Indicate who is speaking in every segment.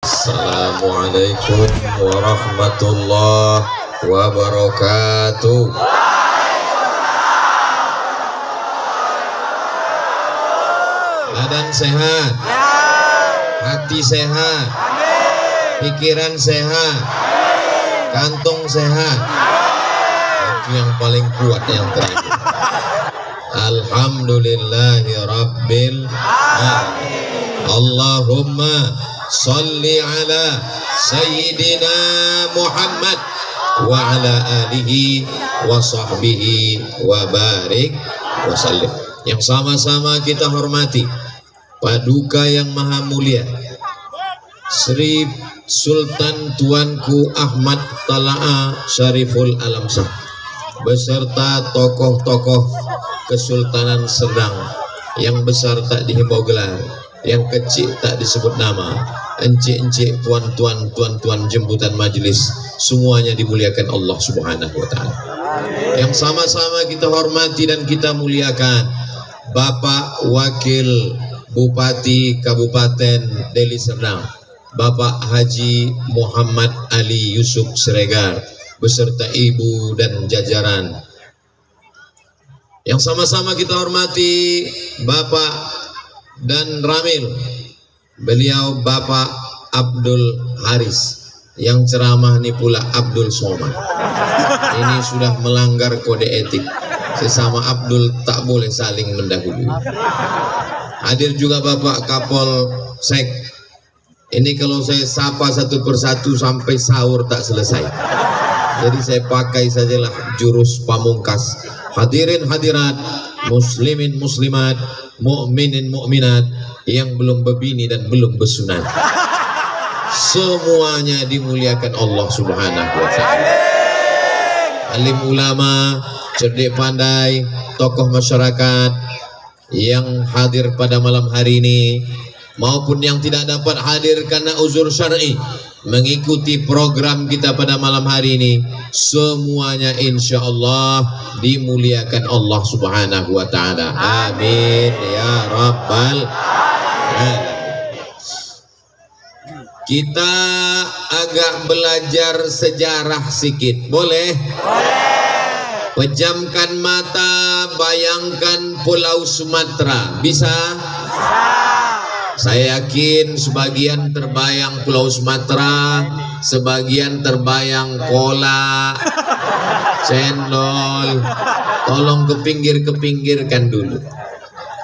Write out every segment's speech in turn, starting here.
Speaker 1: Assalamualaikum warahmatullahi wabarakatuh. Badan sehat, hati sehat, pikiran sehat, kantong sehat. Itu yang paling kuat yang terakhir. Alhamdulillahi rabbil alamin. Allahumma salli ala Sayyidina Muhammad wa ala alihi wa sahbihi wa barik wa sallim. Yang sama-sama kita hormati Paduka yang Maha Mulia Sri Sultan Tuanku Ahmad Tala'a Syariful Alamsyah beserta tokoh-tokoh Kesultanan Serdang, yang besar tak dihimbau gelar, yang kecil tak disebut nama, encik-encik, tuan-tuan, tuan-tuan jemputan majelis, semuanya dimuliakan Allah Subhanahu wa Ta'ala. Yang sama-sama kita hormati dan kita muliakan Bapak Wakil Bupati Kabupaten Deli Serdang, Bapak Haji Muhammad Ali Yusuf Siregar beserta ibu dan jajaran. Yang sama-sama kita hormati Bapak dan Ramil, beliau Bapak Abdul Haris, yang ceramah ini pula Abdul Somad. Ini sudah melanggar kode etik, sesama Abdul tak boleh saling mendahului. Hadir juga Bapak Kapol Sek. Ini kalau saya sapa satu persatu sampai sahur tak selesai, jadi saya pakai sajalah jurus pamungkas. Hadirin hadirat, muslimin muslimat, mukminin mukminat yang belum berbini dan belum bersunat, semuanya dimuliakan Allah Subhanahu wa Ta'ala. Alim ulama, cerdik pandai, tokoh masyarakat yang hadir pada malam hari ini maupun yang tidak dapat hadir karena uzur syar'i mengikuti program kita pada malam hari ini, semuanya insya Allah dimuliakan Allah Subhanahu wa Ta'ala. Amin ya rabbal alamin. Kita agak belajar sejarah sedikit, boleh? Boleh. Pejamkan mata, bayangkan Pulau Sumatera, bisa? Saya yakin sebagian terbayang Pulau Sumatera, sebagian terbayang kola, cendol. Tolong kepinggir-pinggirkan dulu.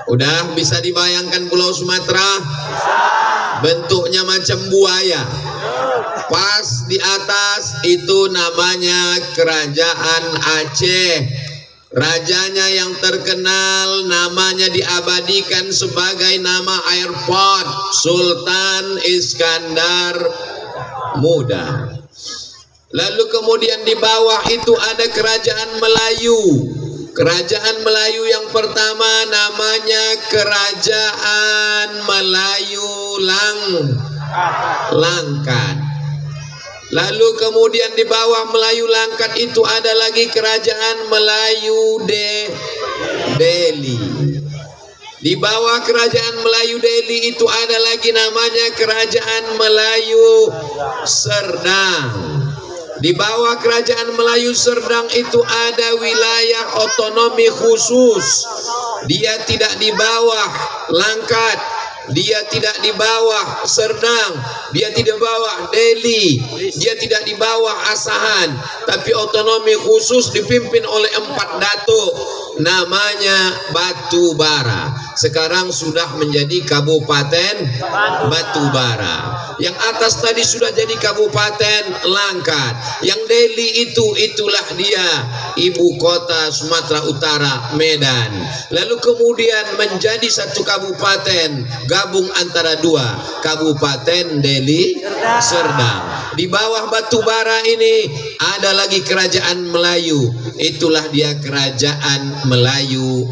Speaker 1: Udah bisa dibayangkan Pulau Sumatera? Bentuknya macam buaya. Pas di atas itu namanya Kerajaan Aceh. Rajanya yang terkenal namanya diabadikan sebagai nama airport, Sultan Iskandar Muda. Lalu kemudian di bawah itu ada Kerajaan Melayu. Kerajaan Melayu yang pertama namanya Kerajaan Melayu Langkat. Lalu kemudian di bawah Melayu Langkat itu ada lagi Kerajaan Melayu Delhi. Di bawah Kerajaan Melayu Delhi itu ada lagi namanya Kerajaan Melayu Serdang. Di bawah Kerajaan Melayu Serdang itu ada wilayah otonomi khusus. Dia tidak di bawah Langkat, dia tidak di bawah Serdang, dia tidak di bawah Delhi, dia tidak di bawah Asahan, tapi otonomi khusus dipimpin oleh 4 datuk, namanya Batubara. Sekarang sudah menjadi Kabupaten Batubara. Yang atas tadi sudah jadi Kabupaten Langkat. Yang Delhi itulah dia ibu kota Sumatera Utara, Medan. Lalu kemudian menjadi satu kabupaten, gabung antara 2 kabupaten Deli Serdang. Di bawah Batubara ini ada lagi Kerajaan Melayu. Itulah dia Kerajaan Melayu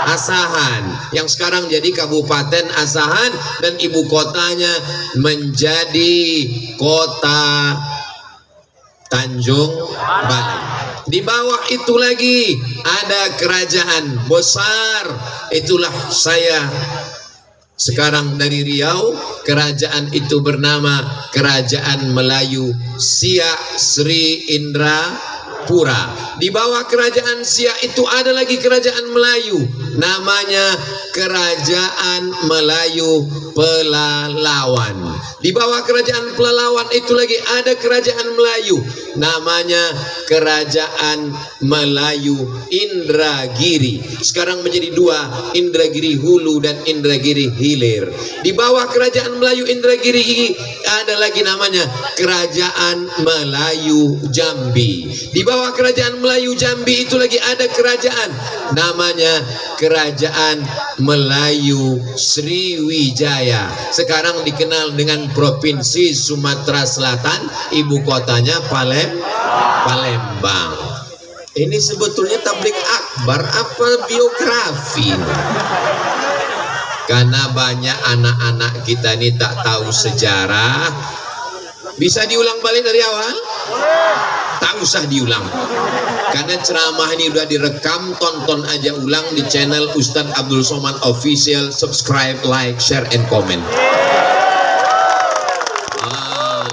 Speaker 1: Asahan, yang sekarang jadi Kabupaten Asahan dan ibu kotanya menjadi kota Tanjung Balai. Di bawah itu lagi ada kerajaan besar, itulah saya Sekarang dari Riau, kerajaan itu bernama Kerajaan Melayu Siak Sri Indrapura. Di bawah kerajaan Siak itu ada lagi kerajaan Melayu, namanya Kerajaan Melayu Pelalawan. Di bawah kerajaan Pelalawan itu lagi ada kerajaan Melayu, namanya Kerajaan Melayu Indragiri. Sekarang menjadi dua, Indragiri Hulu dan Indragiri Hilir. Di bawah kerajaan Melayu Indragiri ada lagi namanya Kerajaan Melayu Jambi. Di bawah kerajaan Melayu Jambi itu lagi ada kerajaan, namanya Kerajaan Melayu Sriwijaya. Sekarang dikenal dengan Provinsi Sumatera Selatan, ibu kotanya Palembang. Ini sebetulnya tablik akbar apa biografi? Karena banyak anak-anak kita ini tak tahu sejarah. Bisa diulang balik dari awal? Tak usah diulang, karena ceramah ini udah direkam. Tonton aja ulang di channel Ustadz Abdul Somad Official. Subscribe, like, share, and comment.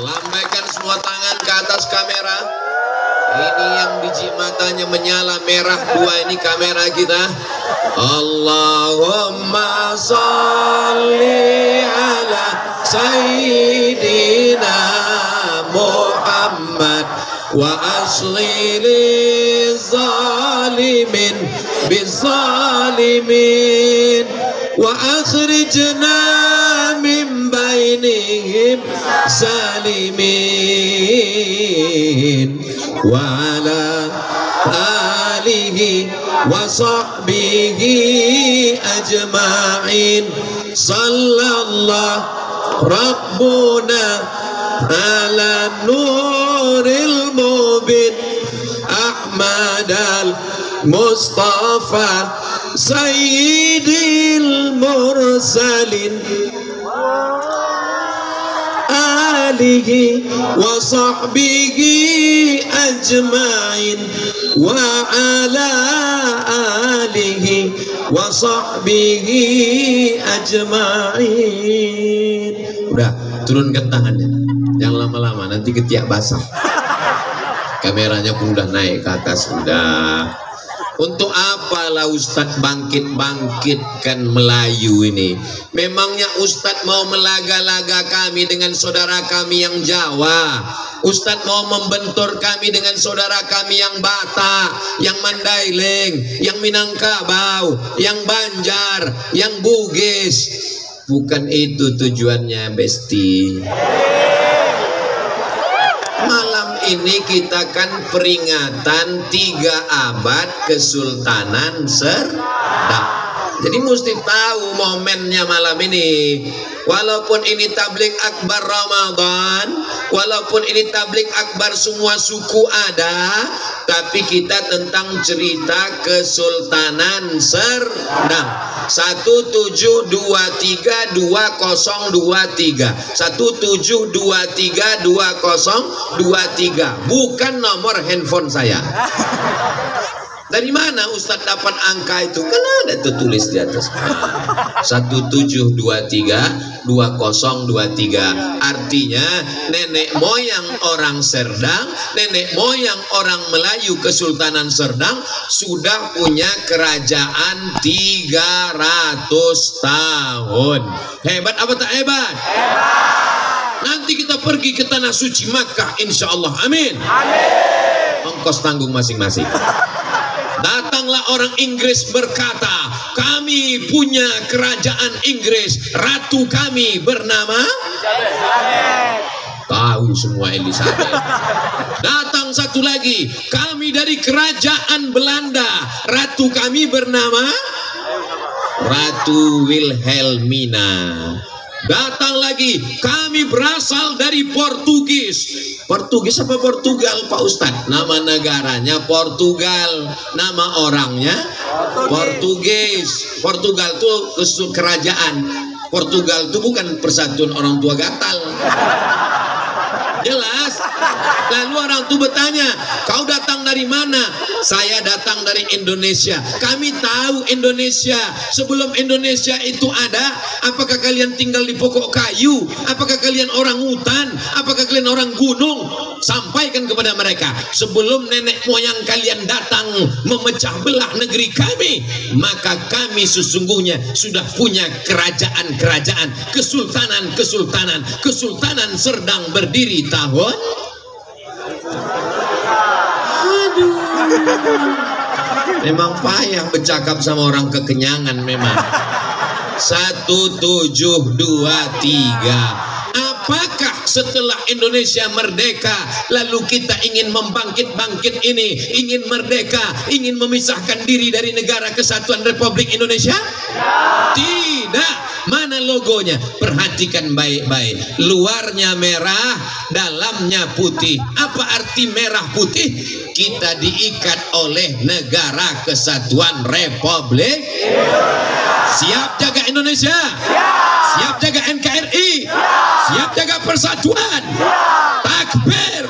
Speaker 1: Lambaikan semua tangan ke atas kamera. Ini yang biji matanya menyala merah dua, ini kamera kita. Allahumma sholli ala Sayyidina Muhammad wa asli zalimin bizalimin wa akhrijna min bainihim salimin wa ala alihi wa sahbihi ajma'in. Sallallahu Rabbuna ala nuril mubin Ahmad al-Mustafa Sayyidil Mursalin alihi wa sahbihi ajma'in wa ala alihi wa sahbihi ajma'in. Udah, turunkan tangannya, jangan lama-lama nanti ketiak basah. Kameranya pun udah naik ke atas. Udah. Untuk apalah Ustadz bangkit-bangkitkan Melayu ini? Memangnya Ustadz mau melaga-laga kami dengan saudara kami yang Jawa? Ustadz mau membentur kami dengan saudara kami yang Batak, yang Mandailing, yang Minangkabau, yang Banjar, yang Bugis. Bukan itu tujuannya, Besti. Malam ini kita kan peringatan 3 abad Kesultanan Serdang. Jadi mesti tahu momennya malam ini. Walaupun ini tablik akbar Ramadan, walaupun ini tablik akbar semua suku ada, tapi kita tentang cerita Kesultanan Serdang. 17232023 17232023, bukan nomor handphone saya. Dari mana Ustadz dapat angka itu? Kan ada tertulis di atas. 17232023. Artinya nenek moyang orang Serdang, nenek moyang orang Melayu Kesultanan Serdang sudah punya kerajaan 300 tahun. Hebat apa tak hebat? Hebat. Nanti kita pergi ke tanah suci Makkah, insya Allah. Amin. Amin. Ongkos tanggung masing-masing. Datanglah orang Inggris berkata, kami punya kerajaan Inggris, ratu kami bernama Elizabeth. Tahu semua Elizabeth. Datang satu lagi, kami dari kerajaan Belanda, ratu kami bernama Ratu Wilhelmina. Datang lagi, kami berasal dari Portugis. Portugis apa Portugal, Pak Ustadz? Nama negaranya Portugal, nama orangnya Portugis. Portugal itu kerajaan. Portugal itu bukan persatuan orang tua gatal. Jelas. Lalu orang itu bertanya, kau datang dari mana? Saya datang dari Indonesia. Kami tahu Indonesia. Sebelum Indonesia itu ada, apakah kalian tinggal di pokok kayu? Apakah kalian orang hutan? Apakah kalian orang gunung? Sampaikan kepada mereka, sebelum nenek moyang kalian datang memecah belah negeri kami, maka kami sesungguhnya sudah punya kerajaan-kerajaan, kesultanan-kesultanan. Kesultanan Serdang berdiri tahun. Aduh, memang payah bercakap sama orang kekenyangan memang. 1, 7, 2, 3. Apakah setelah Indonesia merdeka lalu kita ingin membangkit-bangkit ini, ingin merdeka, ingin memisahkan diri dari negara kesatuan Republik Indonesia? Tidak. Mana logonya? Perhatikan baik-baik. Luarnya merah, dalamnya putih. Apa arti merah putih? Kita diikat oleh negara kesatuan Republik. Siap jaga Indonesia? Siap jaga NKRI? Siap jaga persatuan? Takbir!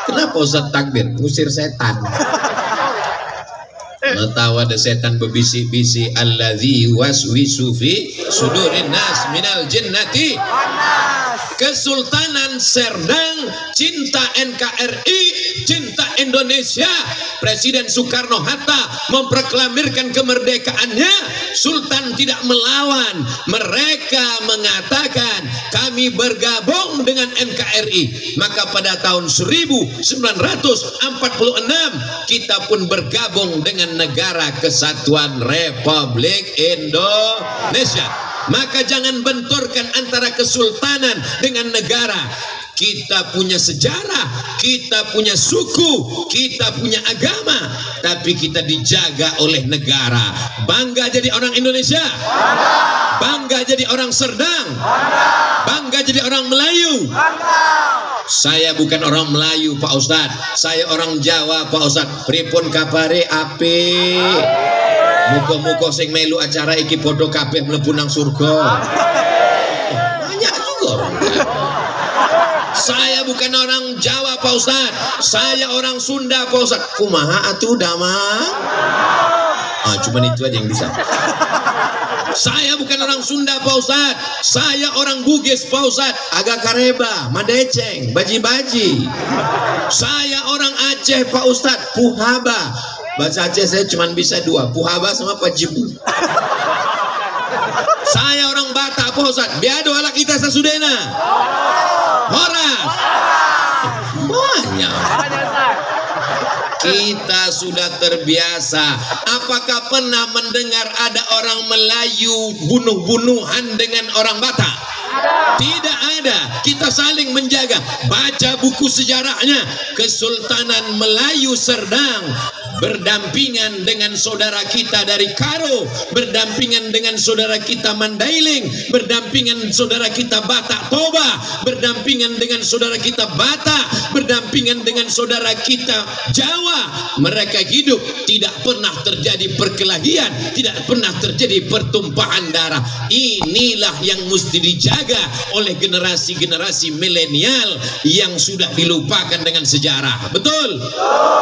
Speaker 1: Kenapa Ustaz takbir? Ngusir setan. Tahu ada setan berbisik-bisik, alladzi waswisu fi sudurin nas minal jinnati. Kesultanan Serdang cinta NKRI, cinta Indonesia. Presiden Soekarno-Hatta memproklamirkan kemerdekaannya. Sultan tidak melawan. Mereka mengatakan kami bergabung dengan NKRI. Maka pada tahun 1946 kita pun bergabung dengan Negara Kesatuan Republik Indonesia. Maka jangan benturkan antara kesultanan dengan negara. Kita punya sejarah, kita punya suku, kita punya agama, tapi kita dijaga oleh negara. Bangga jadi orang Indonesia, bangga jadi orang Serdang, bangga jadi orang Melayu. Saya bukan orang Melayu Pak Ustadz, saya orang Jawa Pak Ustadz. Pripun kabare apik? Muka-muka sing melu acara iki podo kabeh mlebu nang surga. Banyak juga orang. Saya bukan orang Jawa Pak Ustaz, saya orang Sunda Pak Ustaz. Kumaha atuh damang? Cuman itu aja yang bisa. Saya bukan orang Sunda Pak Ustaz, saya orang Bugis Pak Ustaz. Agak kareba, madeceng, baji-baji. Saya orang Aceh Pak Ustaz, Puhaba. Bahasa Aceh saya cuma bisa 2, Puhaba sama Pajibu. Saya orang Batak Pak Ustaz, biado ala kita sasudena. Horas. Banyak. Kita sudah terbiasa. Apakah pernah mendengar ada orang Melayu bunuh-bunuhan dengan orang Batak? Tidak ada. Kita saling menjaga. Baca buku sejarahnya. Kesultanan Melayu Serdang berdampingan dengan saudara kita dari Karo, berdampingan dengan saudara kita Mandailing, berdampingan saudara kita Batak Toba, berdampingan dengan saudara kita Batak, berdampingan dengan saudara kita Jawa. Mereka hidup, tidak pernah terjadi perkelahian, tidak pernah terjadi pertumpahan darah. Inilah yang mesti dijaga oleh generasi-generasi milenial yang sudah dilupakan dengan sejarah. Betul?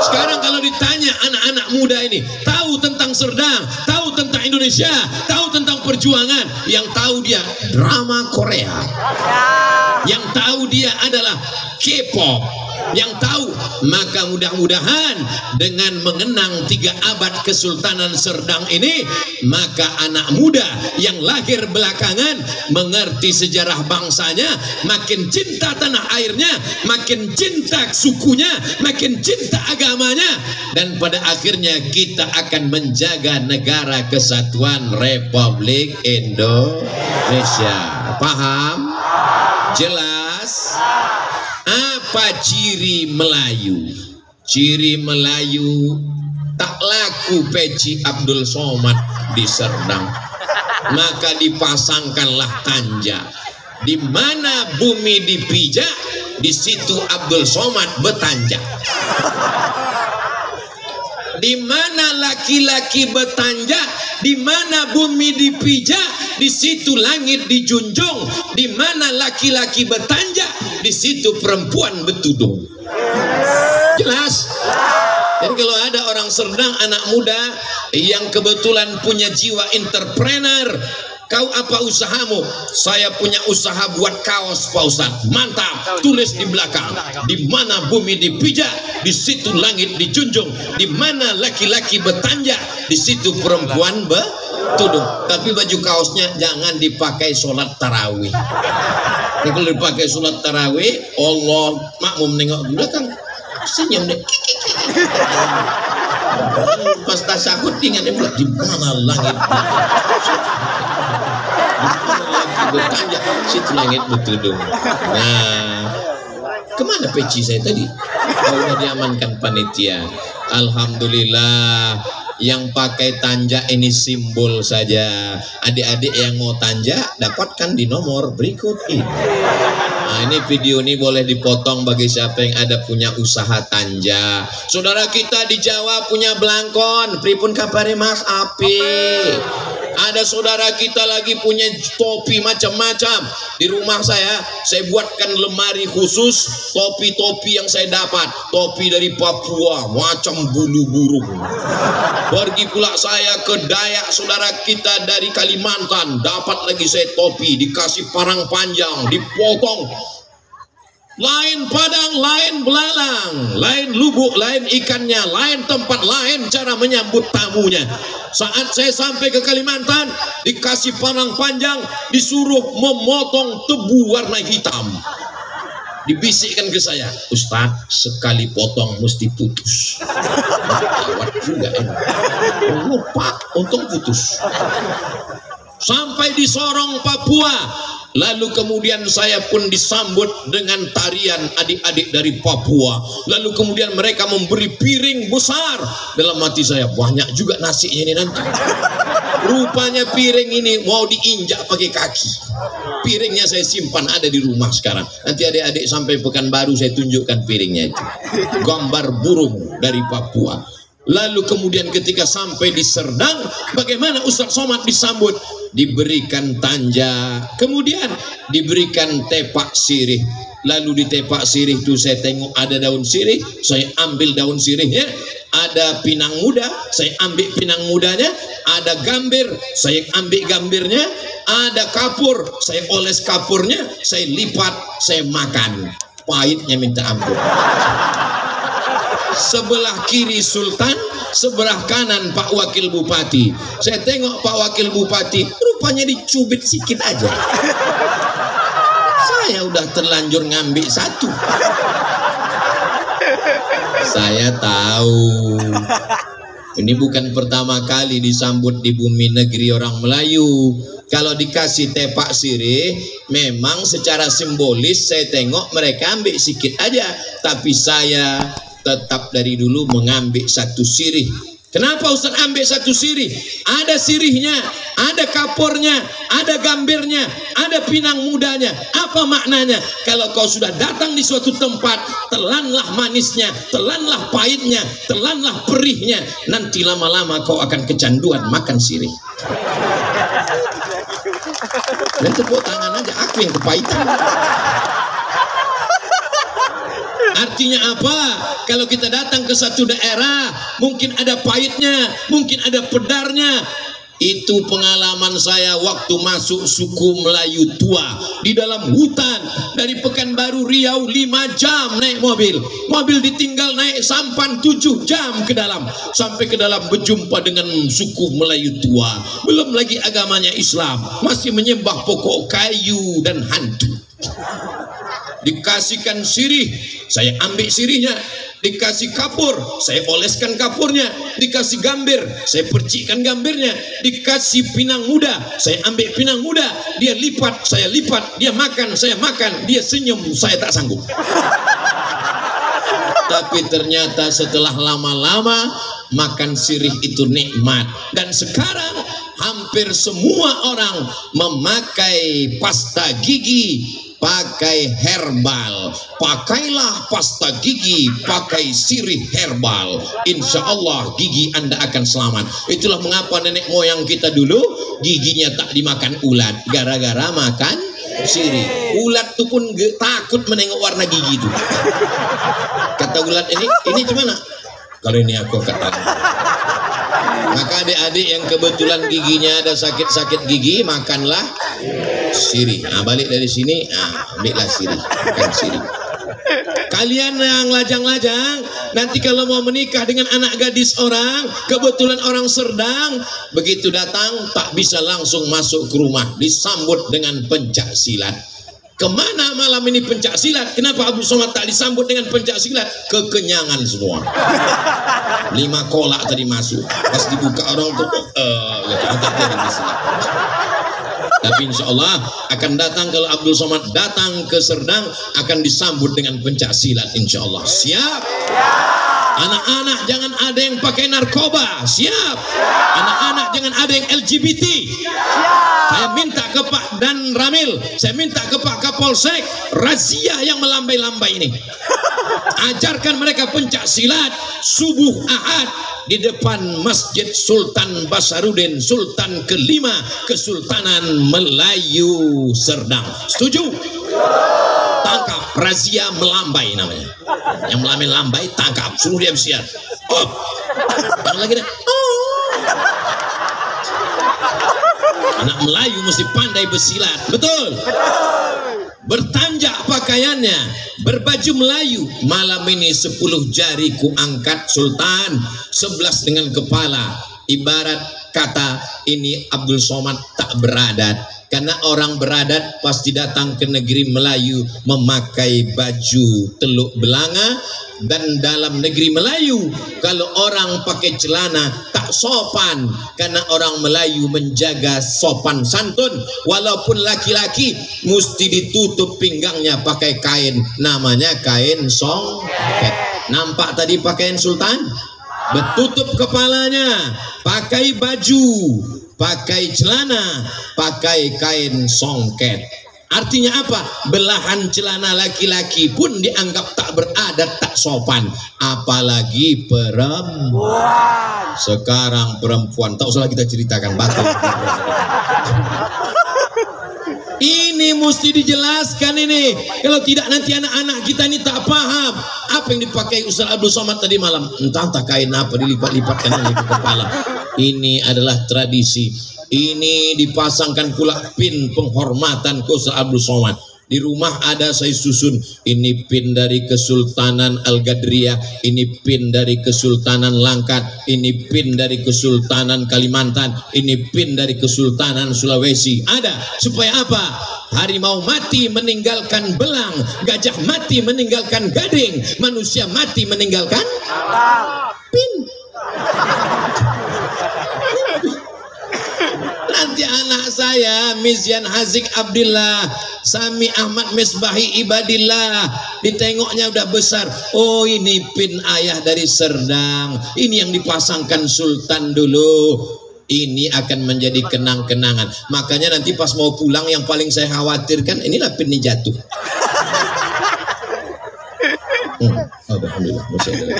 Speaker 1: Sekarang kalau ditanya anak-anak muda ini tahu tentang Serdang, tahu tentang Indonesia, tahu tentang perjuangan, yang tahu dia drama Korea, yang tahu dia adalah K-pop, yang tahu. Maka mudah-mudahan dengan mengenang 3 abad Kesultanan Serdang ini, maka anak muda yang lahir belakangan mengerti sejarah bangsanya, makin cinta tanah airnya, makin cinta sukunya, makin cinta agamanya, dan pada akhirnya kita akan menjaga Negara Kesatuan Republik Indonesia. Paham? Jelas? Apa ciri Melayu? Ciri Melayu tak laku peci Abdul Somad di Serdang, maka dipasangkanlah tanja. Di mana bumi dipijak, di situ Abdul Somad bertanja. Di mana laki-laki bertanja, di mana bumi dipijak, di situ langit dijunjung. Di mana laki-laki bertanja, di situ perempuan bertudung. Jelas? Dan kalau ada orang Serdang, anak muda yang kebetulan punya jiwa entrepreneur, kau apa usahamu? Saya punya usaha buat kaos, Pak Ustadz. Mantap, tulis di belakang. Di mana bumi dipijak, di situ langit dijunjung. Di mana laki-laki bertanja, di situ perempuan bertudung. Tapi baju kaosnya jangan dipakai sholat tarawih. Nah, kalau dipakai sholat tarawih, Allah makmum nengok di belakang, senyum deh. Pas tasyahud ingat dia di mana langit bertanya, situ langit bertudung. Nah, kemana peci saya tadi? Udah diamankan panitia. Alhamdulillah. Yang pakai tanja ini simbol saja. Adik-adik yang mau tanja dapatkan di nomor berikut ini. Nah, ini video ini boleh dipotong bagi siapa yang ada punya usaha tanja. Saudara kita di Jawa punya belangkon. Pripun kabare Mas? Api. Ada saudara kita lagi punya topi macam-macam. Di rumah saya buatkan lemari khusus topi-topi yang saya dapat. Topi dari Papua macam bulu burung. Pergi pula saya ke Dayak, saudara kita dari Kalimantan, dapat lagi saya topi, dikasih parang panjang, dipotong. Lain padang, lain belalang, lain lubuk, lain ikannya, lain tempat, lain cara menyambut tamunya. Saat saya sampai ke Kalimantan, dikasih parang panjang, disuruh memotong tebu warna hitam. Dibisikkan ke saya, Ustadz, sekali potong mesti putus. Awat juga ini. Lupa untuk putus. Sampai di Sorong, Papua. Lalu kemudian saya pun disambut dengan tarian adik-adik dari Papua. Lalu kemudian mereka memberi piring besar. Dalam hati saya, banyak juga nasinya ini nanti. Rupanya piring ini mau diinjak pakai kaki. Piringnya saya simpan ada di rumah sekarang. Nanti adik-adik sampai Pekanbaru saya tunjukkan piringnya itu. Gambar burung dari Papua. Lalu kemudian ketika sampai di Serdang, bagaimana Ustadz Somad disambut? Diberikan tanja, kemudian diberikan tepak sirih. Lalu di tepak sirih itu saya tengok ada daun sirih, saya ambil daun sirihnya. Ada pinang muda, saya ambil pinang mudanya. Ada gambir, saya ambil gambirnya. Ada kapur, saya oles kapurnya. Saya lipat, saya makan. Pahitnya minta ampun. Sebelah kiri Sultan, sebelah kanan Pak Wakil Bupati. Saya tengok Pak Wakil Bupati, rupanya dicubit sedikit aja. Saya udah terlanjur ngambil satu. Saya tahu ini bukan pertama kali disambut di bumi negeri orang Melayu. Kalau dikasih tepak sirih, memang secara simbolis saya tengok mereka ambil sedikit aja. Tapi saya tetap dari dulu mengambil satu sirih. Kenapa Ustaz ambil satu sirih? Ada sirihnya, ada kapurnya, ada gambirnya, ada pinang mudanya. Apa maknanya? Kalau kau sudah datang di suatu tempat, telanlah manisnya, telanlah pahitnya, telanlah perihnya. Nanti lama-lama kau akan kecanduan makan sirih. Dan tepuk tangan aja, aku yang kepahitan. Artinya apa? Kalau kita datang ke satu daerah, mungkin ada pahitnya, mungkin ada pedarnya. Itu pengalaman saya waktu masuk suku Melayu tua di dalam hutan. Dari Pekanbaru Riau 5 jam naik mobil. Mobil ditinggal naik sampan 7 jam ke dalam. Sampai ke dalam berjumpa dengan suku Melayu tua. Belum lagi agamanya Islam, masih menyembah pokok kayu dan hantu. Dikasihkan sirih, saya ambil sirihnya. Dikasih kapur, saya oleskan kapurnya. Dikasih gambir, saya percikkan gambirnya. Dikasih pinang muda, saya ambil pinang muda. Dia lipat, saya lipat. Dia makan, saya makan. Dia senyum, saya tak sanggup. Tapi ternyata setelah lama-lama makan sirih itu nikmat. Dan sekarang hampir semua orang memakai pasta gigi, pakai herbal, pakailah pasta gigi, pakai sirih herbal, insya Allah gigi Anda akan selamat. Itulah mengapa nenek moyang kita dulu giginya tak dimakan ulat, gara-gara makan sirih. Ulat itu pun takut menengok warna gigi itu. Kata ulat ini gimana? Kalau ini aku kata. Maka adik-adik yang kebetulan giginya ada sakit-sakit gigi, makanlah sirih. Nah, balik dari sini, ambillah sirih, makan sirih. Kalian yang lajang-lajang, nanti kalau mau menikah dengan anak gadis orang, kebetulan orang Serdang, begitu datang tak bisa langsung masuk ke rumah, disambut dengan pencak silat. Kemana malam ini pencak silat? Kenapa Abdul Somad tak disambut dengan pencak silat? Kekenyangan semua. 5 kolak tadi masuk. Pas dibuka orang tuh, tapi insya Allah akan datang, kalau Abdul Somad datang ke Serdang akan disambut dengan pencak silat insya Allah. Siap? Anak-anak jangan ada yang pakai narkoba. Siap? Anak-anak jangan ada yang LGBT. Saya minta ke Pak Dan Ramil, saya minta ke Pak Kapolsek, razia yang melambai-lambai ini. Ajarkan mereka pencak silat subuh Ahad di depan Masjid Sultan Basaruddin, Sultan kelima Kesultanan Melayu Serdang. Setuju? Tangkap, razia melambai namanya. Yang melambai-lambai tangkap, suruh dia bersiar. Oh, yang lagi deh. Anak Melayu mesti pandai bersilat, betul? Bertanjak pakaiannya, berbaju Melayu. Malam ini 10 jari ku angkat Sultan, 11 dengan kepala. Ibarat kata ini Abdul Somad tak beradat. Karena orang beradat pasti datang ke negeri Melayu memakai baju teluk belanga. Dan dalam negeri Melayu kalau orang pakai celana tak sopan, karena orang Melayu menjaga sopan santun. Walaupun laki-laki mesti ditutup pinggangnya pakai kain, namanya kain songket. Nampak tadi pakaian Sultan? Bertutup kepalanya, pakai baju, pakai celana, pakai kain songket. Artinya apa? Belahan celana laki-laki pun dianggap tak beradat, tak sopan. Apalagi perempuan. Sekarang perempuan, tak usah kita ceritakan, batal. Ini mesti dijelaskan ini. Kalau tidak nanti anak-anak kita ini tak paham. Apa yang dipakai Ustaz Abdul Somad tadi malam? Entah kain apa dilipat-lipatkan di kepala. Ini adalah tradisi. Ini dipasangkan pula pin penghormatan ke Ustaz Abdul Somad. Di rumah ada saya susun. Ini pin dari Kesultanan Al-Gadriyah, ini pin dari Kesultanan Langkat, ini pin dari Kesultanan Kalimantan, ini pin dari Kesultanan Sulawesi. Ada supaya apa? Harimau mati meninggalkan belang, gajah mati meninggalkan gading, manusia mati meninggalkan pin. Nanti anak saya Mizyan Hazik Abdillah, Sami Ahmad Misbahi Ibadillah, ditengoknya udah besar. Oh, ini pin ayah dari Serdang. Ini yang dipasangkan Sultan dulu. Ini akan menjadi kenang-kenangan. Makanya nanti pas mau pulang yang paling saya khawatirkan inilah pin ini jatuh. Alhamdulillah, masih ada.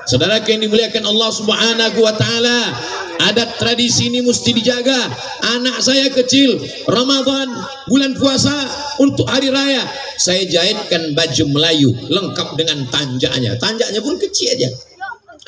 Speaker 1: Saudara yang dimuliakan Allah Subhanahu wa taala, adat tradisi ini mesti dijaga. Anak saya kecil, Ramadan, bulan puasa, untuk hari raya, saya jahitkan baju Melayu lengkap dengan tanjaknya. Tanjaknya pun kecil aja.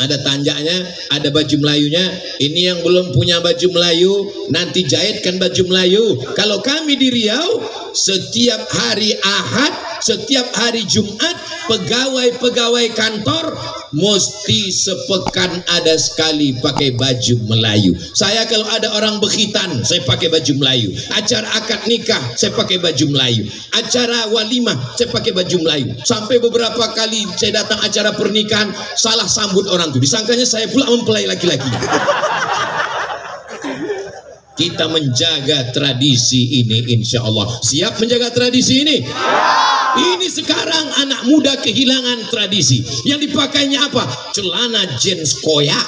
Speaker 1: Ada tanjaknya, ada baju Melayunya. Ini yang belum punya baju Melayu, nanti jahitkan baju Melayu. Kalau kami di Riau, setiap hari Ahad, setiap hari Jumat, pegawai-pegawai kantor mesti sepekan ada sekali pakai baju Melayu. Saya kalau ada orang berkhitan, saya pakai baju Melayu. Acara akad nikah, saya pakai baju Melayu. Acara walimah, saya pakai baju Melayu. Sampai beberapa kali saya datang acara pernikahan, salah sambut orang tuh, disangkanya saya pula mempelai laki-laki. Kita menjaga tradisi ini insya Allah. Siap menjaga tradisi ini? Ini sekarang anak muda kehilangan tradisi. Yang dipakainya apa? Celana jeans koyak,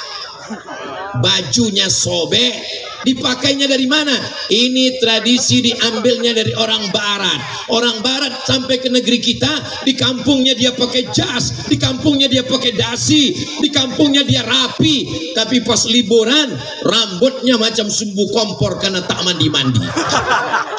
Speaker 1: bajunya sobek, Dipakainya dari mana? Ini tradisi diambilnya dari orang barat. Orang barat sampai ke negeri kita, di kampungnya dia pakai jas, di kampungnya dia pakai dasi, di kampungnya dia rapi, tapi pas liburan rambutnya macam sumbu kompor karena tak mandi-mandi.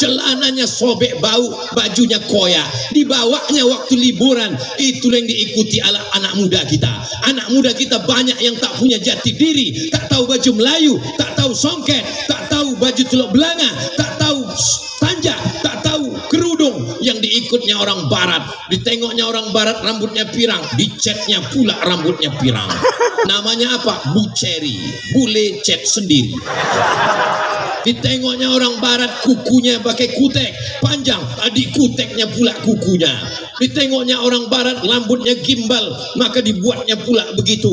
Speaker 1: Celananya sobek bau, bajunya koyak. Dibawanya waktu liburan. Itu yang diikuti ala anak muda kita. Anak muda kita banyak yang tak punya jati diri, tak tahu baju Melayu, tak tahu songket, tak tahu baju teluk belanga, tak tahu tanja, tak tahu kerudung. Yang diikutnya orang barat. Ditengoknya orang barat rambutnya pirang, dicatnya pula rambutnya pirang. Namanya apa? Buceri, bule cat sendiri. Ditengoknya orang barat kukunya pakai kutek panjang, adik kuteknya pula kukunya. Ditengoknya orang barat rambutnya gimbal, maka dibuatnya pula begitu.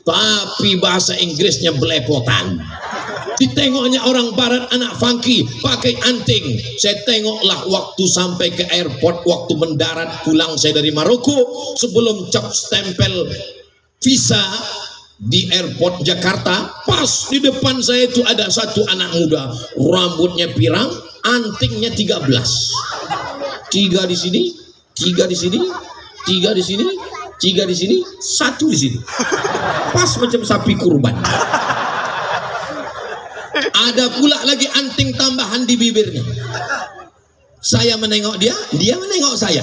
Speaker 1: Tapi bahasa Inggrisnya belepotan. Ditengoknya orang barat anak funky pakai anting. Saya tengoklah waktu sampai ke airport, waktu mendarat pulang saya dari Maroko, sebelum cap stempel visa di airport Jakarta, pas di depan saya itu ada satu anak muda, rambutnya pirang, antingnya 13. 3 di sini, 3 di sini, 3 di sini, 3 di sini, 1 di sini. Pas macam sapi kurban. Ada pula lagi anting tambahan di bibirnya. Saya menengok dia, dia menengok saya.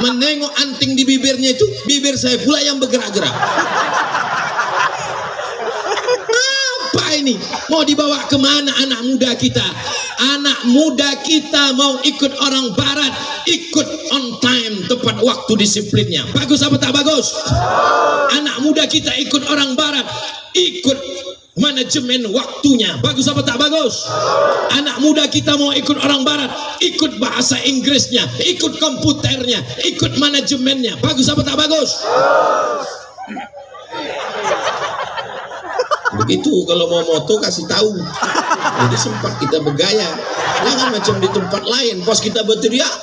Speaker 1: Menengok anting di bibirnya itu, bibir saya pula yang bergerak-gerak. Apa ini? Mau dibawa kemana anak muda kita? Anak muda kita mau ikut orang barat, ikut on time, tepat waktu disiplinnya. Bagus apa tak bagus? Anak muda kita ikut orang barat, ikut manajemen waktunya. Bagus apa tak bagus? Anak muda kita mau ikut orang barat, ikut bahasa Inggrisnya, ikut komputernya, ikut manajemennya. Bagus apa tak bagus? Begitu kalau mau moto kasih tahu. Jadi sempat kita bergaya. Jangan macam di tempat lain, pas kita berteriak,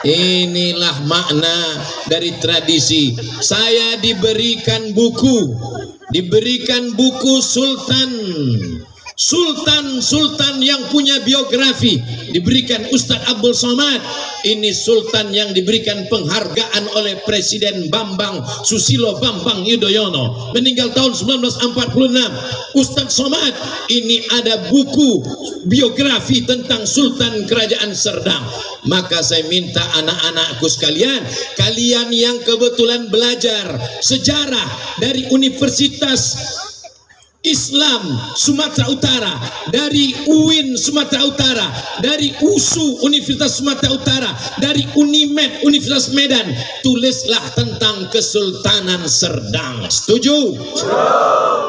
Speaker 1: Inilah makna dari tradisi. Saya diberikan buku Sultan yang punya biografi, diberikan Ustadz Abdul Somad. Ini Sultan yang diberikan penghargaan oleh Presiden Bambang Susilo Bambang Yudhoyono, meninggal tahun 1946. Ustadz Somad ini ada buku biografi tentang Sultan Kerajaan Serdang. Maka saya minta anak-anakku sekalian, kalian yang kebetulan belajar sejarah dari Universitas Islam Sumatera Utara, dari UIN Sumatera Utara, dari USU Universitas Sumatera Utara, dari Unimed Universitas Medan, tulislah tentang Kesultanan Serdang. Setuju?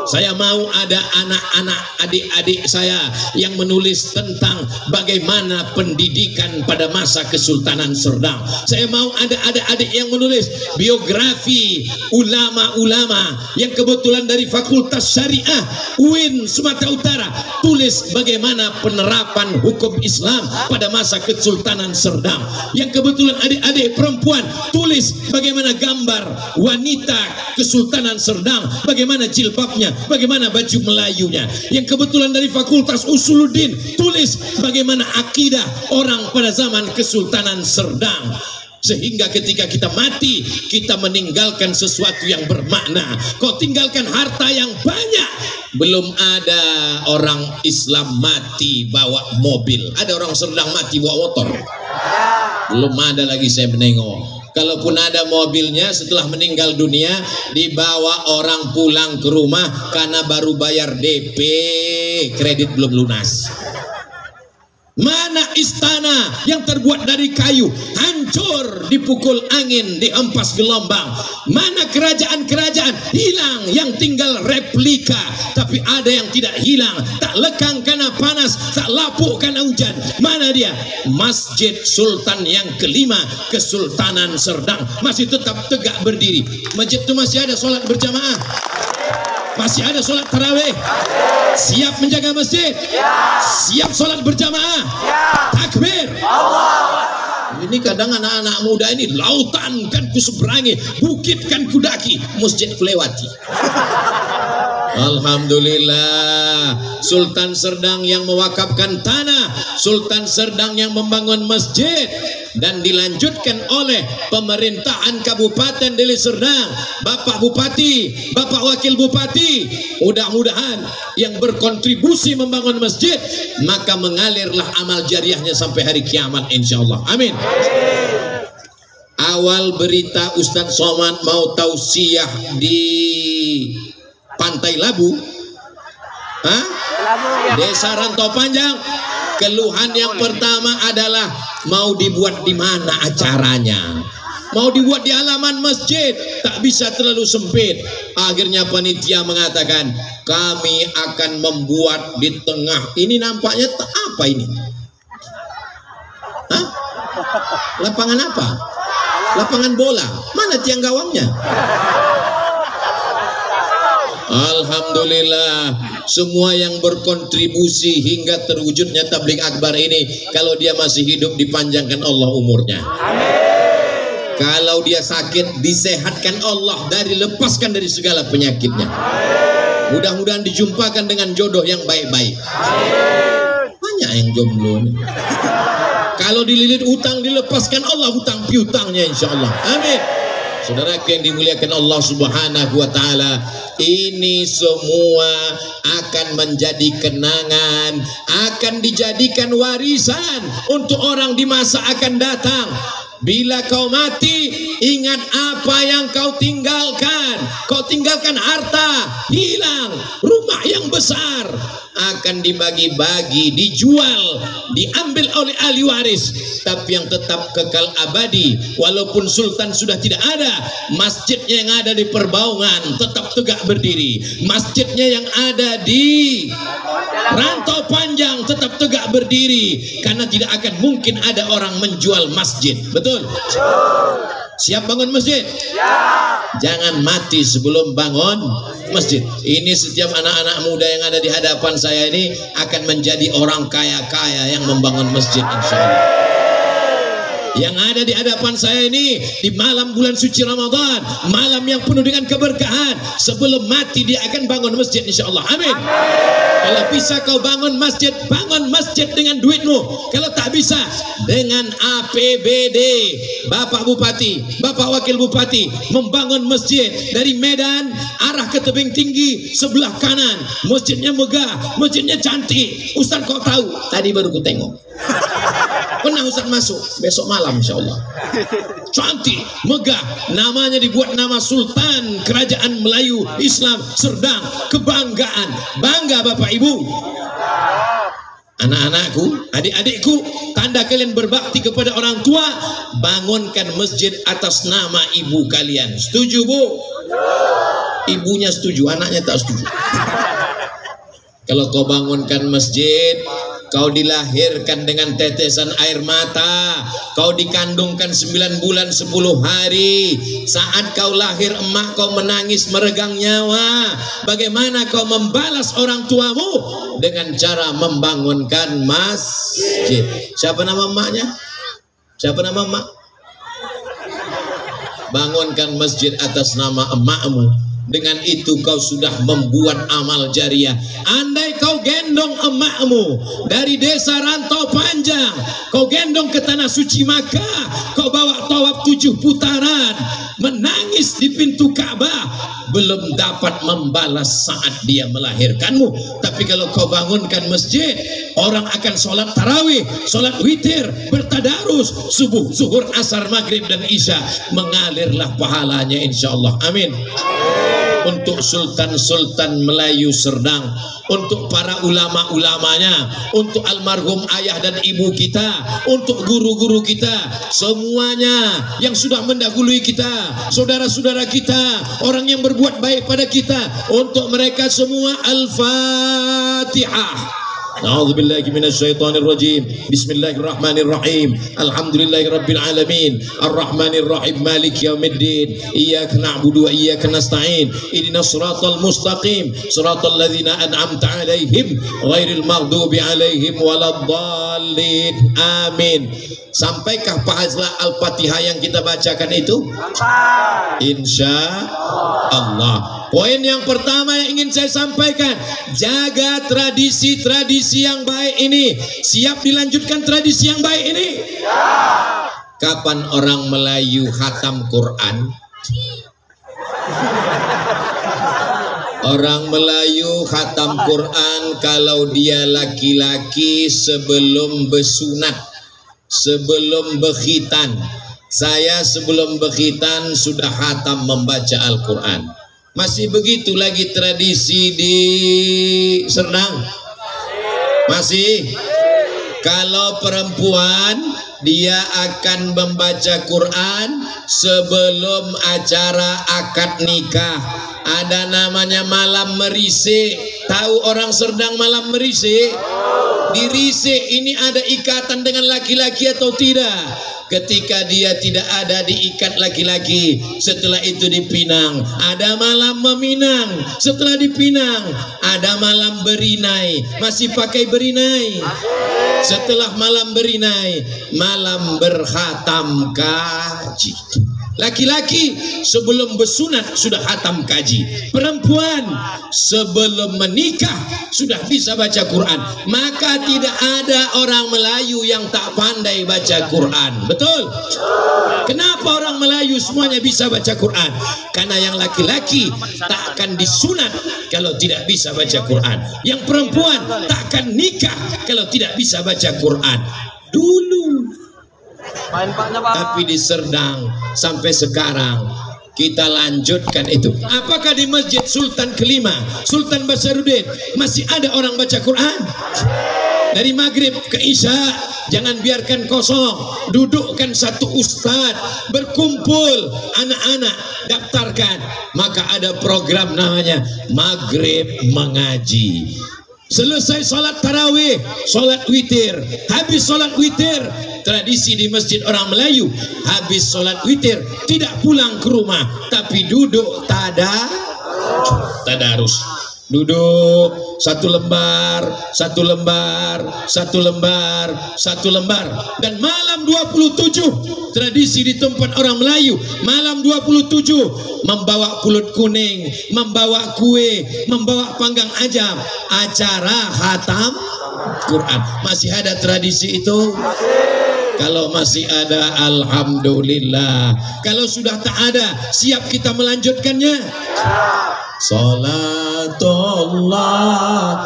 Speaker 1: Saya mau ada anak-anak adik-adik saya yang menulis tentang bagaimana pendidikan pada masa Kesultanan Serdang. Saya mau ada adik-adik yang menulis biografi ulama-ulama yang kebetulan dari Fakultas Syariah UIN Sumatera Utara, tulis bagaimana penerapan hukum Islam pada masa Kesultanan Serdang. Yang kebetulan adik-adik perempuan, tulis bagaimana gambar wanita Kesultanan Serdang, bagaimana jilbabnya, bagaimana baju Melayunya. Yang kebetulan dari Fakultas Usuluddin, tulis bagaimana akidah orang pada zaman Kesultanan Serdang. Sehingga ketika kita mati, kita meninggalkan sesuatu yang bermakna. Kau tinggalkan harta yang banyak. Belum ada orang Islam mati bawa mobil. Ada orang Serdang mati bawa motor. Belum ada lagi saya menengok. Kalaupun ada mobilnya, setelah meninggal dunia dibawa orang pulang ke rumah karena baru bayar DP, kredit belum lunas. Mana istana yang terbuat dari kayu, hancur dipukul angin, dihempas gelombang. Mana kerajaan-kerajaan hilang, yang tinggal replika. Tapi ada yang tidak hilang, tak lekang karena panas, tak lapuk karena hujan. Mana dia? Masjid Sultan yang kelima, Kesultanan Serdang, masih tetap tegak berdiri. Masjid itu masih ada sholat berjamaah, masih ada sholat tarawih. Siap menjaga masjid? Siap sholat berjamaah? Takbir! Ini kadang anak-anak muda ini, lautan kan ku seberangi, bukit kan ku daki, masjid ku lewati. Alhamdulillah. Sultan Serdang yang mewakafkan tanah, Sultan Serdang yang membangun masjid, dan dilanjutkan oleh pemerintahan Kabupaten Deli Serdang, Bapak Bupati, Bapak Wakil Bupati. Mudah-mudahan yang berkontribusi membangun masjid, maka mengalirlah amal jariahnya sampai hari kiamat insyaallah. Amin. Awal berita Ustadz Somad mau tausiah di Pantai Labu, Desa Rantau Panjang. Keluhan yang pertama adalah mau dibuat di mana acaranya? Mau dibuat di halaman masjid, tak bisa terlalu sempit. Akhirnya panitia mengatakan, kami akan membuat di tengah. Ini nampaknya apa ini? Hah? Lapangan apa? Lapangan bola. Mana tiang gawangnya? Alhamdulillah, semua yang berkontribusi hingga terwujudnya tabligh akbar ini, kalau dia masih hidup dipanjangkan Allah umurnya. Amin. Kalau dia sakit disehatkan Allah, lepaskan dari segala penyakitnya. Mudah-mudahan dijumpakan dengan jodoh yang baik-baik. Banyak yang jomblo. Kalau dililit utang dilepaskan Allah hutang piutangnya insyaallah. Amin. Saudaraku yang dimuliakan Allah Subhanahu wa taala, ini semua akan menjadi kenangan, akan dijadikan warisan untuk orang di masa akan datang. Bila kau mati, ingat apa yang kau tinggalkan. Kau tinggalkan harta, hilang. Rumah yang besar akan dibagi-bagi, dijual, diambil oleh ahli waris. Tapi yang tetap kekal abadi, walaupun sultan sudah tidak ada, masjidnya yang ada di Perbaungan tetap tegak berdiri. Masjidnya yang ada di Rantau Panjang tetap tegak berdiri, karena tidak akan mungkin ada orang menjual masjid. Betul? Siap bangun masjid? Ya. Jangan mati sebelum bangun masjid. Ini setiap anak-anak muda yang ada di hadapan saya ini akan menjadi orang kaya-kaya yang membangun masjid insyaallah. Yang ada di hadapan saya ini di malam bulan suci Ramadan, malam yang penuh dengan keberkahan, sebelum mati dia akan bangun masjid insyaallah. Amin. Kalau bisa kau bangun masjid dengan duitmu. Kalau tak bisa, dengan APBD. Bapak Bupati, Bapak Wakil Bupati membangun masjid dari Medan arah ke Tebing Tinggi sebelah kanan. Masjidnya megah, masjidnya cantik. Ustaz kau tahu? Tadi baru ku tengok. Pernah Ustaz masuk besok malam insyaallah. Cantik, megah. Namanya dibuat nama Sultan Kerajaan Melayu Islam Serdang. Kebanggaan. Bangga Bapak Ibu. Anak-anakku, adik-adikku, tanda kalian berbakti kepada orang tua, bangunkan masjid atas nama ibu kalian. Setuju, Bu? Ibunya setuju, anaknya tak setuju. Kalau kau bangunkan masjid, kau dilahirkan dengan tetesan air mata, kau dikandungkan 9 bulan 10 hari. Saat kau lahir emak kau menangis meregang nyawa. Bagaimana kau membalas orang tuamu? Dengan cara membangunkan masjid. Siapa nama emaknya? Siapa nama emak? Bangunkan masjid atas nama emakmu. Dengan itu kau sudah membuat amal jariah. Andai kau gendong emakmu dari desa Rantau Panjang, kau gendong ke tanah suci Makkah, kau bawa tawaf 7 putaran, menangis di pintu Ka'bah, belum dapat membalas saat dia melahirkanmu. Tapi kalau kau bangunkan masjid, orang akan sholat tarawih, sholat witir, bertadarus, subuh, zuhur, asar, maghrib dan isya, mengalirlah pahalanya insyaallah. Amin. Untuk sultan-sultan Melayu Serdang, untuk para ulama-ulamanya, untuk almarhum ayah dan ibu kita, untuk guru-guru kita, semuanya yang sudah mendahului kita, saudara-saudara kita, orang yang berbuat baik pada kita, untuk mereka semua Al-Fatihah. A'udzubillahi minasyaitonir rajim. Bismillahirrahmanirrahim. Alhamdulillahirabbil alamin. Arrahmanirrahim. Maliki yaumiddin. Iyyaka na'budu wa iyyaka nasta'in. Ihdinas siratal mustaqim. Siratal ladzina an'amta 'alaihim ghairil maghdubi 'alaihim waladdallin. Amin. Sampaikah pahala Al-Fatihah yang kita bacakan itu? Insya Allah. Poin yang pertama yang ingin saya sampaikan, jaga tradisi-tradisi yang baik ini. Siap dilanjutkan tradisi yang baik ini? Kapan orang Melayu khatam Quran? Orang Melayu khatam Quran kalau dia laki-laki sebelum bersunat, sebelum berkhitan. Saya sebelum berkhitan sudah khatam membaca Al-Quran. Masih begitu lagi tradisi di Serdang? Masih? Kalau perempuan dia akan membaca Quran sebelum acara akad nikah. Ada namanya malam merisik. Tahu orang Serdang malam merisik? Di risik ini ada ikatan dengan laki-laki atau tidak? Ketika dia tidak ada diikat laki-laki, setelah itu dipinang. Ada malam meminang, setelah dipinang ada malam berinai. Masih pakai berinai? Setelah malam berinai, malam berkhatam kaji. Laki-laki sebelum bersunat sudah khatam kaji. Perempuan sebelum menikah sudah bisa baca Quran. Maka tidak ada orang Melayu yang tak pandai baca Quran. Betul? Kenapa orang Melayu semuanya bisa baca Quran? Karena yang laki-laki tak akan disunat kalau tidak bisa baca Quran. Yang perempuan tak akan nikah kalau tidak bisa baca Quran. Dulu. Tapi di Serdang sampai sekarang kita lanjutkan itu. Apakah di Masjid Sultan Kelima, Sultan Basaruddin masih ada orang baca Quran? Dari maghrib ke isya, jangan biarkan kosong. Dudukkan satu ustadz, berkumpul anak-anak, daftarkan. Maka ada program namanya maghrib mengaji. Selesai sholat tarawih, sholat witir. Habis sholat witir, tradisi di masjid orang Melayu, habis sholat witir tidak pulang ke rumah, tapi duduk tadarus. Duduk satu lembar, satu lembar, satu lembar, satu lembar. Dan malam 27, tradisi di tempat orang Melayu, malam 27 membawa pulut kuning, membawa kue, membawa panggang ajam, acara khatam Quran. Masih ada tradisi itu? Kalau masih ada, alhamdulillah. Kalau sudah tak ada, siap kita melanjutkannya. Salatullah,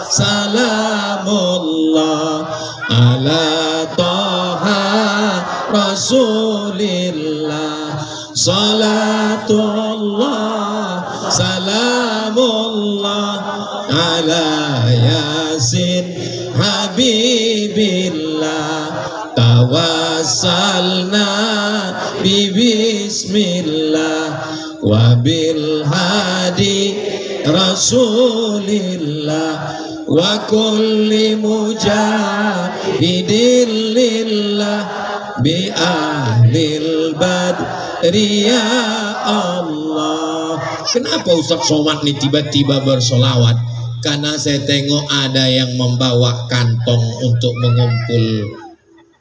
Speaker 1: salamullah ala Taha Rasulillah. Salatullah, salamullah ala Yasin Habibillah. Tawassalna bismillah wa bil hadi Rasulillah wa kulli mujahidin lillah bi ahlil badri ya Allah. Kenapa Ustaz Somad nih tiba-tiba bersolawat? Karena saya tengok ada yang membawa kantong untuk mengumpul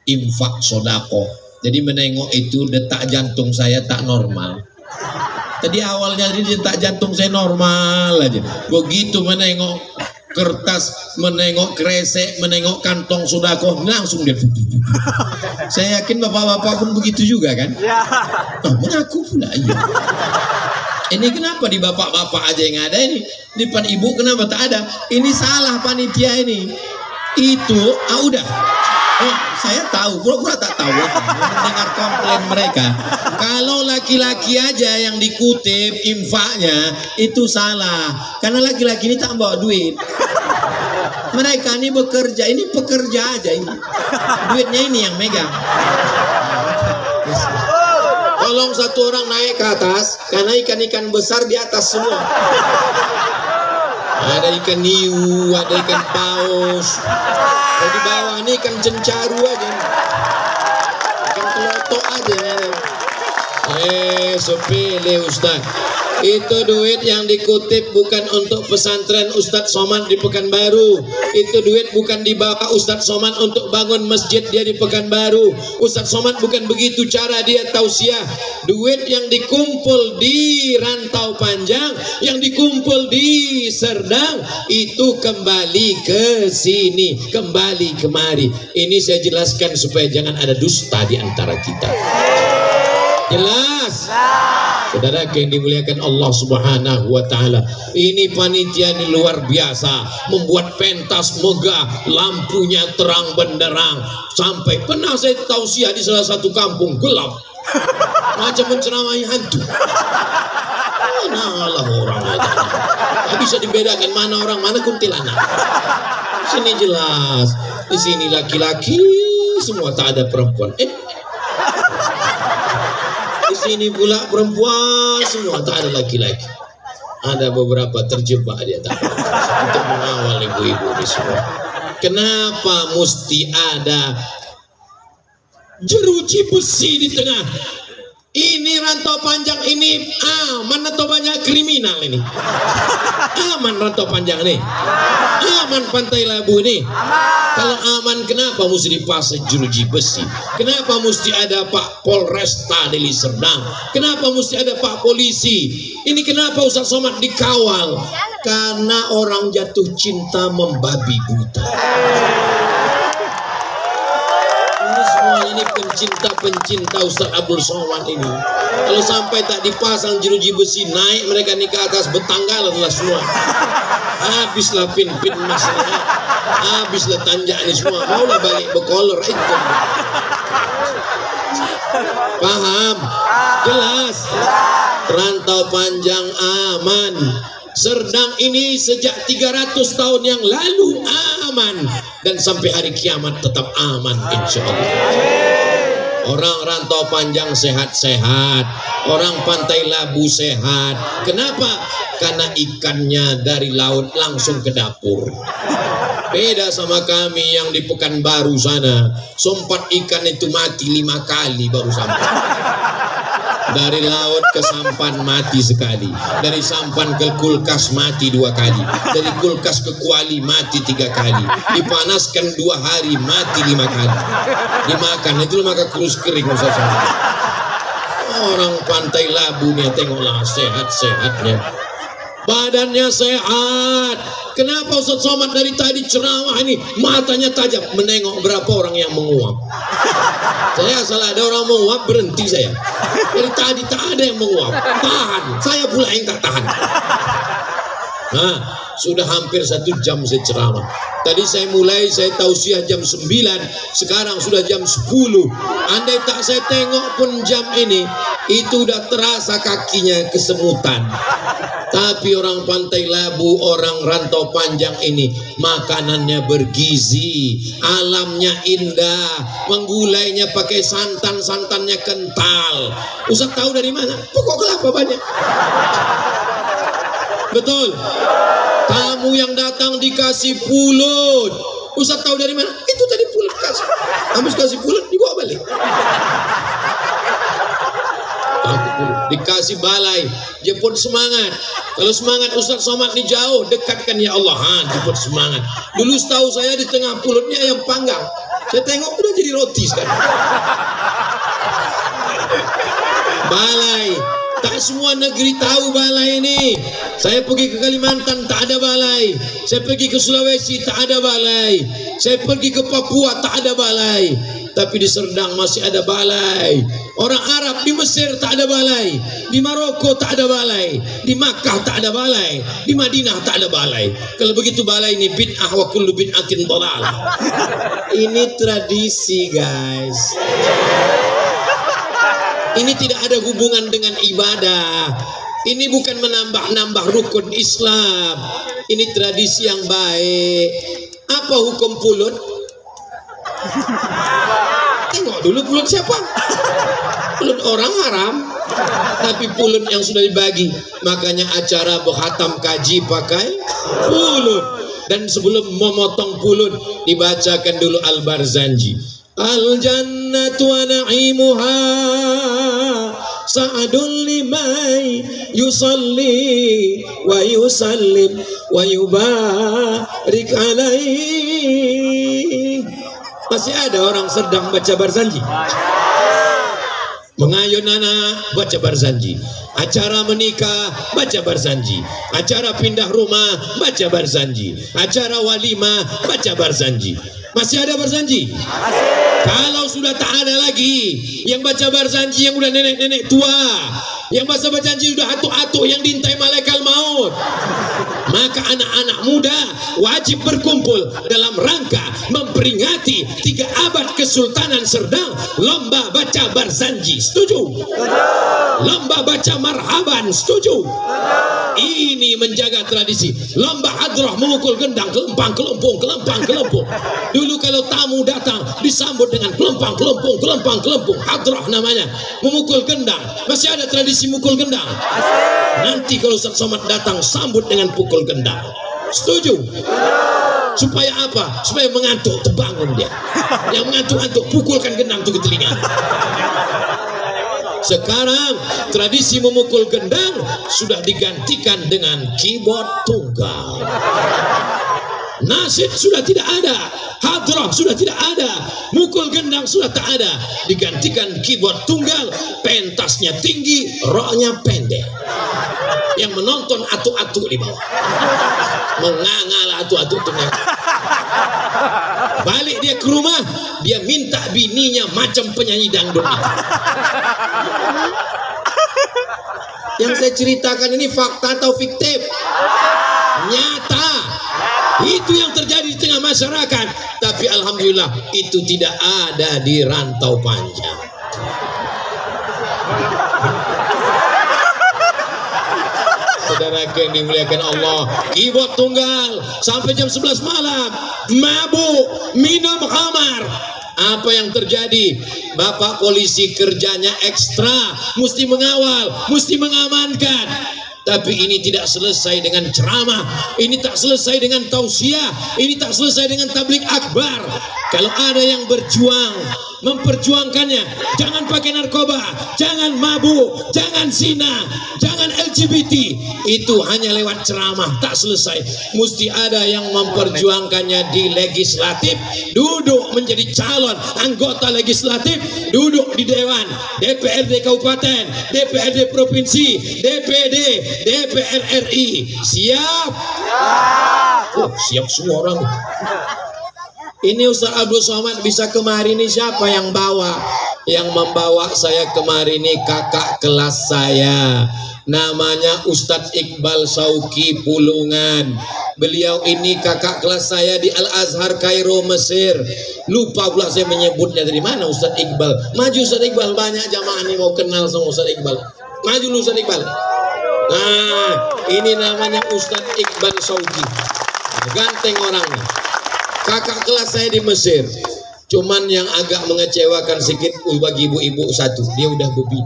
Speaker 1: infak sodako. Jadi menengok itu detak jantung saya tak normal. Tadi awalnya detak jantung saya normal aja. Begitu menengok kertas, menengok kresek, menengok kantong sodako, langsung dia. Saya yakin bapak-bapak pun begitu juga kan? Oh, mengaku pula iya. Ini kenapa di bapak-bapak aja yang ada ini? Di depan ibu kenapa tak ada? Ini salah panitia ini. Itu, udah. Oh, saya tahu, pura-pura tak tahu mendengar komplain mereka. Kalau laki-laki aja yang dikutip infaknya itu salah, karena laki-laki ini tak bawa duit. Mereka ini bekerja, ini pekerja aja ini. Duitnya ini yang megang. Tolong satu orang naik ke atas, karena ikan-ikan besar di atas semua. Ada ikan hiu, ada ikan paus. Kalau di bawah ini ikan cencaru aja, ikan kelotok aja. Sepele Ustaz. Itu duit yang dikutip bukan untuk pesantren Ustadz Somad di Pekanbaru. Itu duit bukan dibawa Ustadz Somad untuk bangun masjid dia di Pekanbaru. Ustadz Somad bukan begitu cara dia tausiah. Duit yang dikumpul di Rantau Panjang, yang dikumpul di Serdang, itu kembali ke sini, kembali kemari. Ini saya jelaskan supaya jangan ada dusta di antara kita. Jelas? Saudara yang dimuliakan Allah Subhanahu wa taala. Ini panitia ini luar biasa, membuat pentas megah, lampunya terang benderang. Sampai pernah saya tausiah di salah satu kampung gelap. Macam menceramahi hantu. Mana lah orang aja. Tidak bisa dibedakan mana orang, mana kuntilanak. Sini jelas. Di sini laki-laki semua, tak ada perempuan. Di sini pula perempuan semua, tak ada laki-laki. Ada beberapa terjebak dia untuk mengawal ibu-ibu di semua. Kenapa mesti ada jeruji besi di tengah? Ini Rantau Panjang ini aman atau banyak kriminal ini? Aman Rantau Panjang ini? Aman Pantai Labu ini? Kalau aman, kenapa mesti dipasang jeruji besi? Kenapa mesti ada Pak Polresta Deli Serdang? Kenapa mesti ada Pak Polisi? Ini kenapa Ustadz Somad dikawal? Karena orang jatuh cinta membabi buta. Ini pencinta Ustadz Abdul Somad ini. Kalau sampai tak dipasang jeruji besi, naik mereka ni ke atas, bertanggalan lah semua. Habislah pin-pin masanya, habislah tanjak ni semua. Maulah balik berkolor itu. Paham? Jelas? Rantau Panjang aman. Serdang ini sejak 300 tahun yang lalu aman, dan sampai hari kiamat tetap aman insya Allah. Orang Rantau Panjang sehat-sehat, orang Pantai Labu sehat. Kenapa? Karena ikannya dari laut langsung ke dapur. Beda sama kami yang di Pekanbaru sana, sompat ikan itu mati 5 kali baru sampai. Dari laut ke sampan mati sekali, dari sampan ke kulkas mati 2 kali, dari kulkas ke kuali mati 3 kali, dipanaskan 2 hari mati 5 kali, dimakan itu maka kurus kering. Orang Pantai Labu nih, tengoklah sehat-sehatnya, badannya sehat. Kenapa Ustadz Somad dari tadi ceramah ini matanya tajam menengok berapa orang yang menguap? Saya asal ada orang menguap berhenti saya. Dari tadi tak ada yang menguap, tahan. Saya pula yang tak tahan. Nah, sudah hampir 1 jam saya ceramah. Tadi saya tausiah jam 9, sekarang sudah jam 10. Andai tak saya tengok pun jam ini, itu udah terasa kakinya kesemutan. Tapi orang Pantai Labu, orang Rantau Panjang ini makanannya bergizi, alamnya indah, menggulainya pakai santan-santannya kental. Ustaz tahu dari mana? Pokok kelapa banyak. Betul. Tamu yang datang dikasih pulut. Ustaz tahu dari mana? Itu tadi pulut kasih. Habis kasih pulut dibawa balik. Dikasih balai, jemput semangat. Kalau semangat Ustadz Somad ni jauh, dekatkan ya Allah, jemput semangat. Dulu setahu saya di tengah pulutnya ayam panggang. Saya tengok udah jadi roti sekarang. Balai, tak semua negeri tahu balai ini. Saya pergi ke Kalimantan tak ada balai. Saya pergi ke Sulawesi tak ada balai. Saya pergi ke Papua tak ada balai. Tapi di Serdang masih ada balai. Orang Arab di Mesir tak ada balai, di Maroko tak ada balai, di Makkah tak ada balai, di Madinah tak ada balai. Kalau begitu balai ini bid'ah wa kullu bid'atin dhalalah. Ini tradisi, guys. Ini tidak ada hubungan dengan ibadah. Ini bukan menambah-nambah rukun Islam. Ini tradisi yang baik. Apa hukum pulut? Tengok dulu pulut siapa? Pulut orang haram, tapi pulut yang sudah dibagi. Makanya acara berkhatam kaji pakai pulut. Dan sebelum memotong pulut dibacakan dulu Al-Barzanji. Al-jannatu wa na'imuha sa'adun limai yusalli wa yusallim wa yubarik alaihi. Masih ada orang sedang baca barzanji, mengayun anak baca barzanji, acara menikah baca barzanji, acara pindah rumah baca barzanji, acara walimah baca barzanji. Masih ada barzanji? Kalau sudah tak ada lagi yang baca barzanji, yang udah nenek-nenek tua, yang baca barzanji sudah atuk-atuk yang diintai malaikat maut, maka anak-anak muda wajib berkumpul dalam rangka memperingati 3 abad Kesultanan Serdang, lomba baca barzanji. Setuju? Lomba baca marhaban. Setuju? Ini menjaga tradisi. Lomba hadrah memukul gendang, kelempang kelempung, kelempang kelempung. Dulu kalau tamu datang disambut dengan kelempang kelempung, kelempang kelempung. Hadrah namanya, memukul gendang. Masih ada tradisi mukul gendang. Nanti kalau Ustaz Somad datang, sambut dengan pukul gendang. Setuju? Supaya apa? Supaya mengantuk, terbangun dia. Yang mengantuk-antuk, pukulkan gendang itu ke telinga. Sekarang tradisi memukul gendang sudah digantikan dengan keyboard tunggal. Nasyid sudah tidak ada, hadrah sudah tidak ada, mukul gendang sudah tak ada, digantikan keyboard tunggal. Pentasnya tinggi, roknya pendek. Yang menonton atuk-atuk di bawah, mengangal atuk-atuk tengah. Balik dia ke rumah, dia minta bininya macam penyanyi dangdut itu. Yang saya ceritakan ini fakta atau fiktif? Nyata. Itu yang terjadi di tengah masyarakat. Tapi alhamdulillah itu tidak ada di Rantau Panjang. Saudara yang dimuliakan Allah, keyboard tunggal sampai jam 11 malam, mabuk, minum khamar. Apa yang terjadi? Bapak polisi kerjanya ekstra, mesti mengawal, mesti mengamankan. Tapi ini tidak selesai dengan ceramah, ini tak selesai dengan tausiah, ini tak selesai dengan tabligh akbar. Kalau ada yang berjuang, memperjuangkannya, jangan pakai narkoba, jangan mabuk, jangan zina, jangan LGBT, itu hanya lewat ceramah tak selesai. Mesti ada yang memperjuangkannya di legislatif, duduk menjadi calon anggota legislatif, duduk di dewan, DPRD kabupaten, DPRD provinsi, DPD, DPR RI. Siap? Oh, siap semua orang. Ini Ustaz Abdul Somad bisa kemari ini siapa yang bawa? Yang membawa saya kemari ini kakak kelas saya. Namanya Ustadz Iqbal Sauki Pulungan. Beliau ini kakak kelas saya di Al-Azhar Kairo Mesir. Lupa pula saya menyebutnya dari mana Ustadz Iqbal. Maju Ustadz Iqbal, banyak jamaah ini mau kenal sama Ustadz Iqbal. Maju lu Ustadz Iqbal. Nah, ini namanya Ustadz Iqbal Sauki. Ganteng orangnya. Kakak kelas saya di Mesir. Cuman yang agak mengecewakan sedikit bagi ibu-ibu satu, dia udah berbini.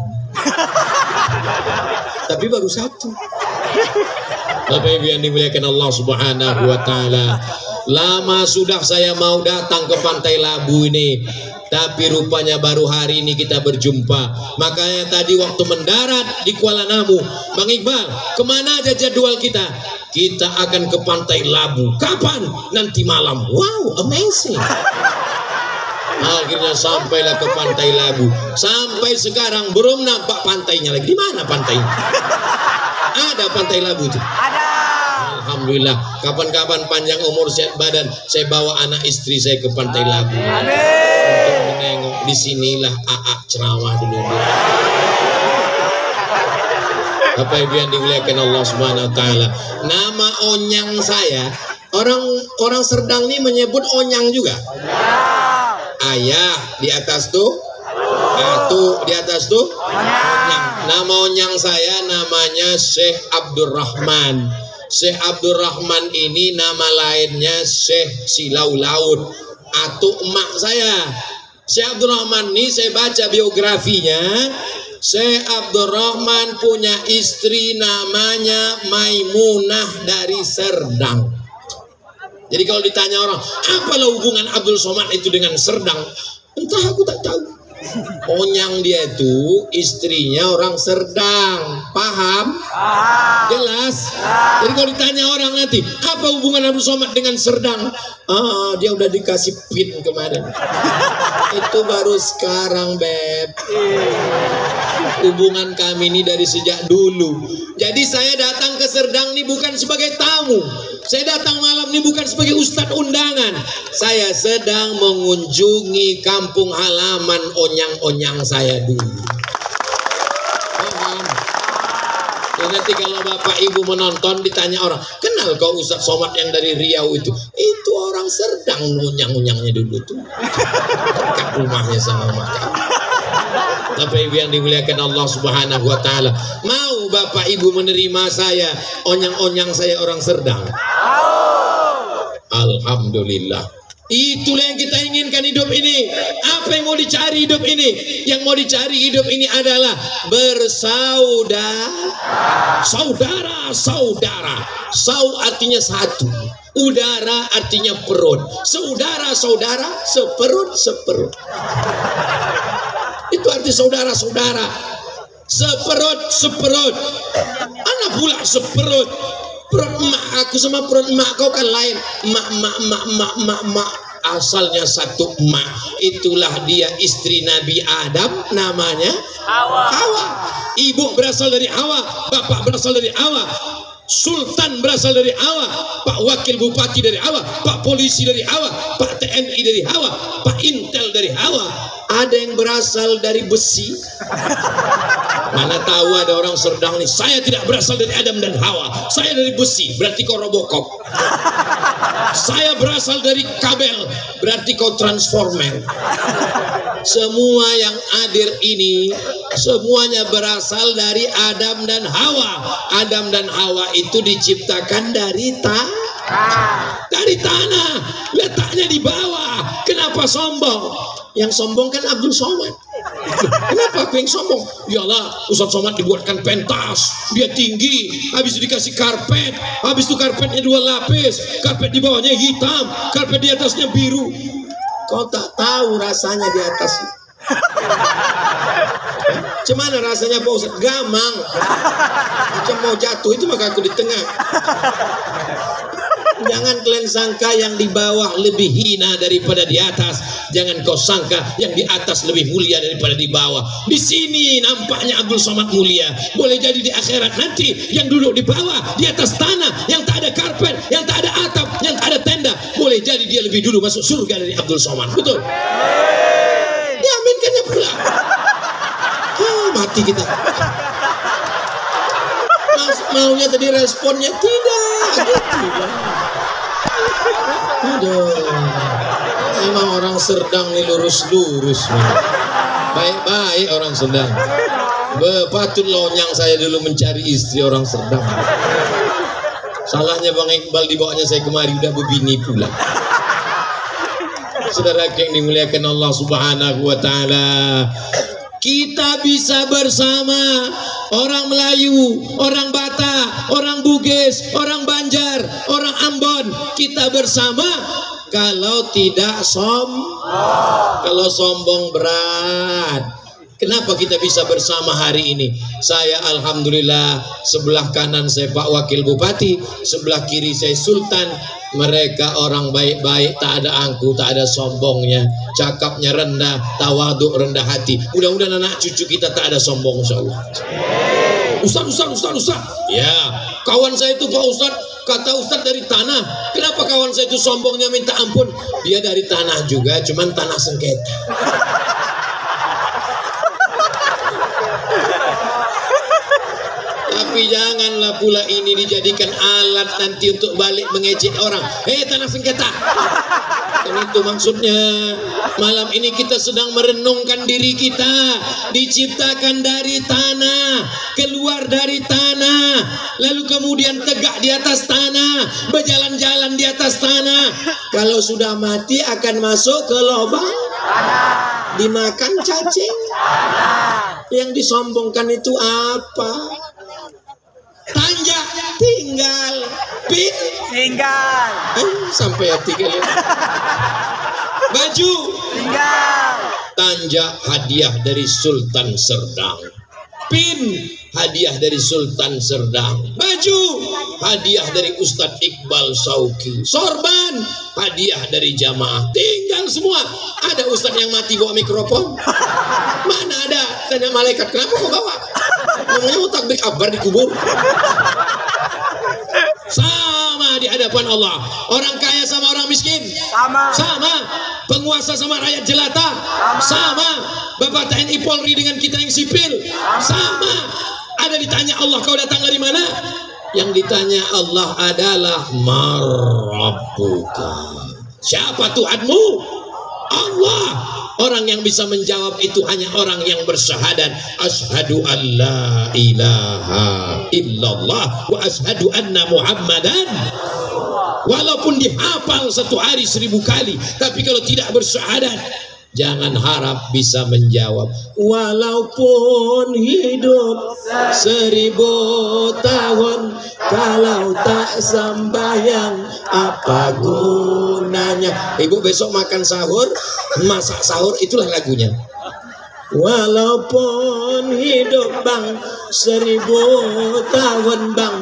Speaker 1: Tapi baru satu. Bapak Ibu yang dimuliakan Allah Subhanahu wa taala. Lama sudah saya mau datang ke Pantai Labu ini, tapi rupanya baru hari ini kita berjumpa. Makanya tadi waktu mendarat di Kuala Namu, Bang Iqbal, kemana aja jadwal kita? Kita akan ke Pantai Labu. Kapan? Nanti malam. Wow, amazing. Akhirnya sampailah ke Pantai Labu. Sampai sekarang belum nampak pantainya lagi. Di mana pantainya? Ada Pantai Labu itu? Ada. Alhamdulillah. Kapan-kapan panjang umur sehat badan, saya bawa anak istri saya ke Pantai Labu. Untuk menengok. Disinilah AA ceramah dulu. Apa Ibu yang dimuliakan Allah Subhanahu wa taala. Nama onyang saya, orang Serdang ini menyebut onyang juga. Ayah di atas tuh, tuh di atas tuh onyang. Nama onyang saya namanya Syekh Abdurrahman. Syekh Abdurrahman ini nama lainnya Syekh Silau Laut atau emak saya. Syekh Abdurrahman ini saya baca biografinya. Syekh Abdurrahman punya istri namanya Maimunah dari Serdang. Jadi kalau ditanya orang, apalah hubungan Abdul Somad itu dengan Serdang? Entah, aku tak tahu. Onyang dia itu istrinya orang Serdang, paham? Jelas? Jadi kalau ditanya orang nanti, apa hubungan Abdul Somad dengan Serdang? Dia udah dikasih pin kemarin. Itu baru sekarang, Beb. Hubungan kami ini dari sejak dulu. Jadi saya datang ke Serdang ini bukan sebagai tamu. Saya datang malam ini bukan sebagai ustadz undangan. Saya sedang mengunjungi kampung halaman onyang-onyang saya dulu. Paham? Ya, nanti kalau Bapak Ibu menonton ditanya orang, kenal kau Ustadz Somad yang dari Riau itu? Itu orang Serdang, onyang-onyangnya dulu tuh. Dekat rumahnya sama makan. Bapak Ibu yang dimuliakan Allah Subhanahu wa taala, mau Bapak Ibu menerima saya, onyang-onyang saya orang Serdang? Alhamdulillah. Itulah yang kita inginkan hidup ini. Apa yang mau dicari hidup ini? Yang mau dicari hidup ini adalah bersaudara. Saudara. Sau artinya satu. Udara artinya perut. Saudara, seperut. Itu arti saudara. Seperut. Anak pula seperut. Perut emak aku sama perut emak kau kan lain. Mak. Asalnya satu emak. Itulah dia istri Nabi Adam, namanya Hawa. Ibu berasal dari Hawa, bapak berasal dari Hawa. Sultan berasal dari Hawa, Pak Wakil Bupati dari Hawa, Pak Polisi dari Hawa, Pak TNI dari Hawa, Pak Intel dari Hawa. Ada yang berasal dari besi. Mana tahu ada orang Serdang nih, saya tidak berasal dari Adam dan Hawa, saya dari besi, berarti kau Robocop. Saya berasal dari kabel, berarti kau Transformer. Semua yang hadir ini semuanya berasal dari Adam dan Hawa. Adam dan Hawa itu diciptakan dari tanah, letaknya di bawah. Kenapa sombong? Yang sombong kan Abdul Somad. Kenapa aku yang sombong? Yalah, Ustadz Somad dibuatkan pentas, dia tinggi, habis itu dikasih karpet, habis itu karpetnya 2 lapis, karpet di bawahnya hitam, karpet di atasnya biru. Kau tak tahu rasanya di atas. Cemana rasanya Pak Ustadz? Gamang. Macam mau jatuh, itu maka aku di tengah. Jangan kalian sangka yang di bawah lebih hina daripada di atas. Jangan kau sangka yang di atas lebih mulia daripada di bawah. Di sini nampaknya Abdul Somad mulia. Boleh jadi di akhirat nanti yang duduk di bawah, di atas tanah, yang tak ada karpet, yang tak ada atap, yang tak ada tenda, boleh jadi dia lebih dulu masuk surga dari Abdul Somad. Betul? Diaminkannya pula. Mati kita. Maunya tadi responnya tidak gitu. Aduh, memang orang Serdang nih lurus-lurus. Baik-baik orang Serdang. Patut lonyang saya dulu mencari istri orang Serdang. Salahnya Bang Iqbal dibawanya saya kemari udah begini pula. Saudara yang dimuliakan Allah Subhanahu wa taala, kita bisa bersama orang Melayu, orang Batak, orang Bugis, orang Banjar, orang Ambon. Kita bersama kalau tidak kalau sombong berat. Kenapa kita bisa bersama hari ini? Saya alhamdulillah, sebelah kanan saya Pak Wakil Bupati, sebelah kiri saya Sultan. Mereka orang baik-baik, tak ada angku, tak ada sombongnya, cakapnya rendah, tawaduk, rendah hati. Mudah-mudahan anak cucu kita tak ada sombong insyaallah. Ustaz. Ya, kawan saya itu Pak Ustaz, kata Ustaz dari tanah. Kenapa kawan saya itu sombongnya minta ampun? Dia dari tanah juga, cuman tanah sengketa. Tapi janganlah pula ini dijadikan alat nanti untuk balik mengejek orang. Tanah sengketa. Kan itu maksudnya. Malam ini kita sedang merenungkan diri kita. Diciptakan dari tanah, keluar dari tanah, lalu kemudian tegak di atas tanah, berjalan-jalan di atas tanah. Kalau sudah mati akan masuk ke lubang dimakan cacing. Yang disombongkan itu apa? Tanjak tinggal, pin tinggal. Sampai hati kalian. Baju tinggal, Tanja hadiah dari Sultan Serdang. Pin hadiah dari Sultan Serdang. Baju hadiah dari Ustadz Iqbal Sauki. Sorban hadiah dari jamaah. Tinggal semua. Ada Ustadz yang mati bawa mikrofon? Mana ada? Tanya malaikat, kenapa kau bawa? Namanya mau takbir akbar di kubur. Sama di hadapan Allah. Orang kaya sama orang miskin sama. Penguasa sama rakyat jelata sama. Bapak TNI Polri dengan kita yang sipil sama. Ada ditanya Allah, kau datang dari mana? Yang ditanya Allah adalah Marabbuka. Siapa Tuhanmu? Allah. Orang yang bisa menjawab itu hanya orang yang bersyahadat asyhadu an la ilaha illallah wa asyhadu anna Muhammadan. Walaupun dihafal 1 hari 1000 kali, tapi kalau tidak bersyahadat, jangan harap bisa menjawab. Walaupun hidup 1000 tahun, kalau tak sembahyang apa gunanya? Ibu besok makan sahur, masak sahur, itulah lagunya. Walaupun hidup bang 1000 tahun bang,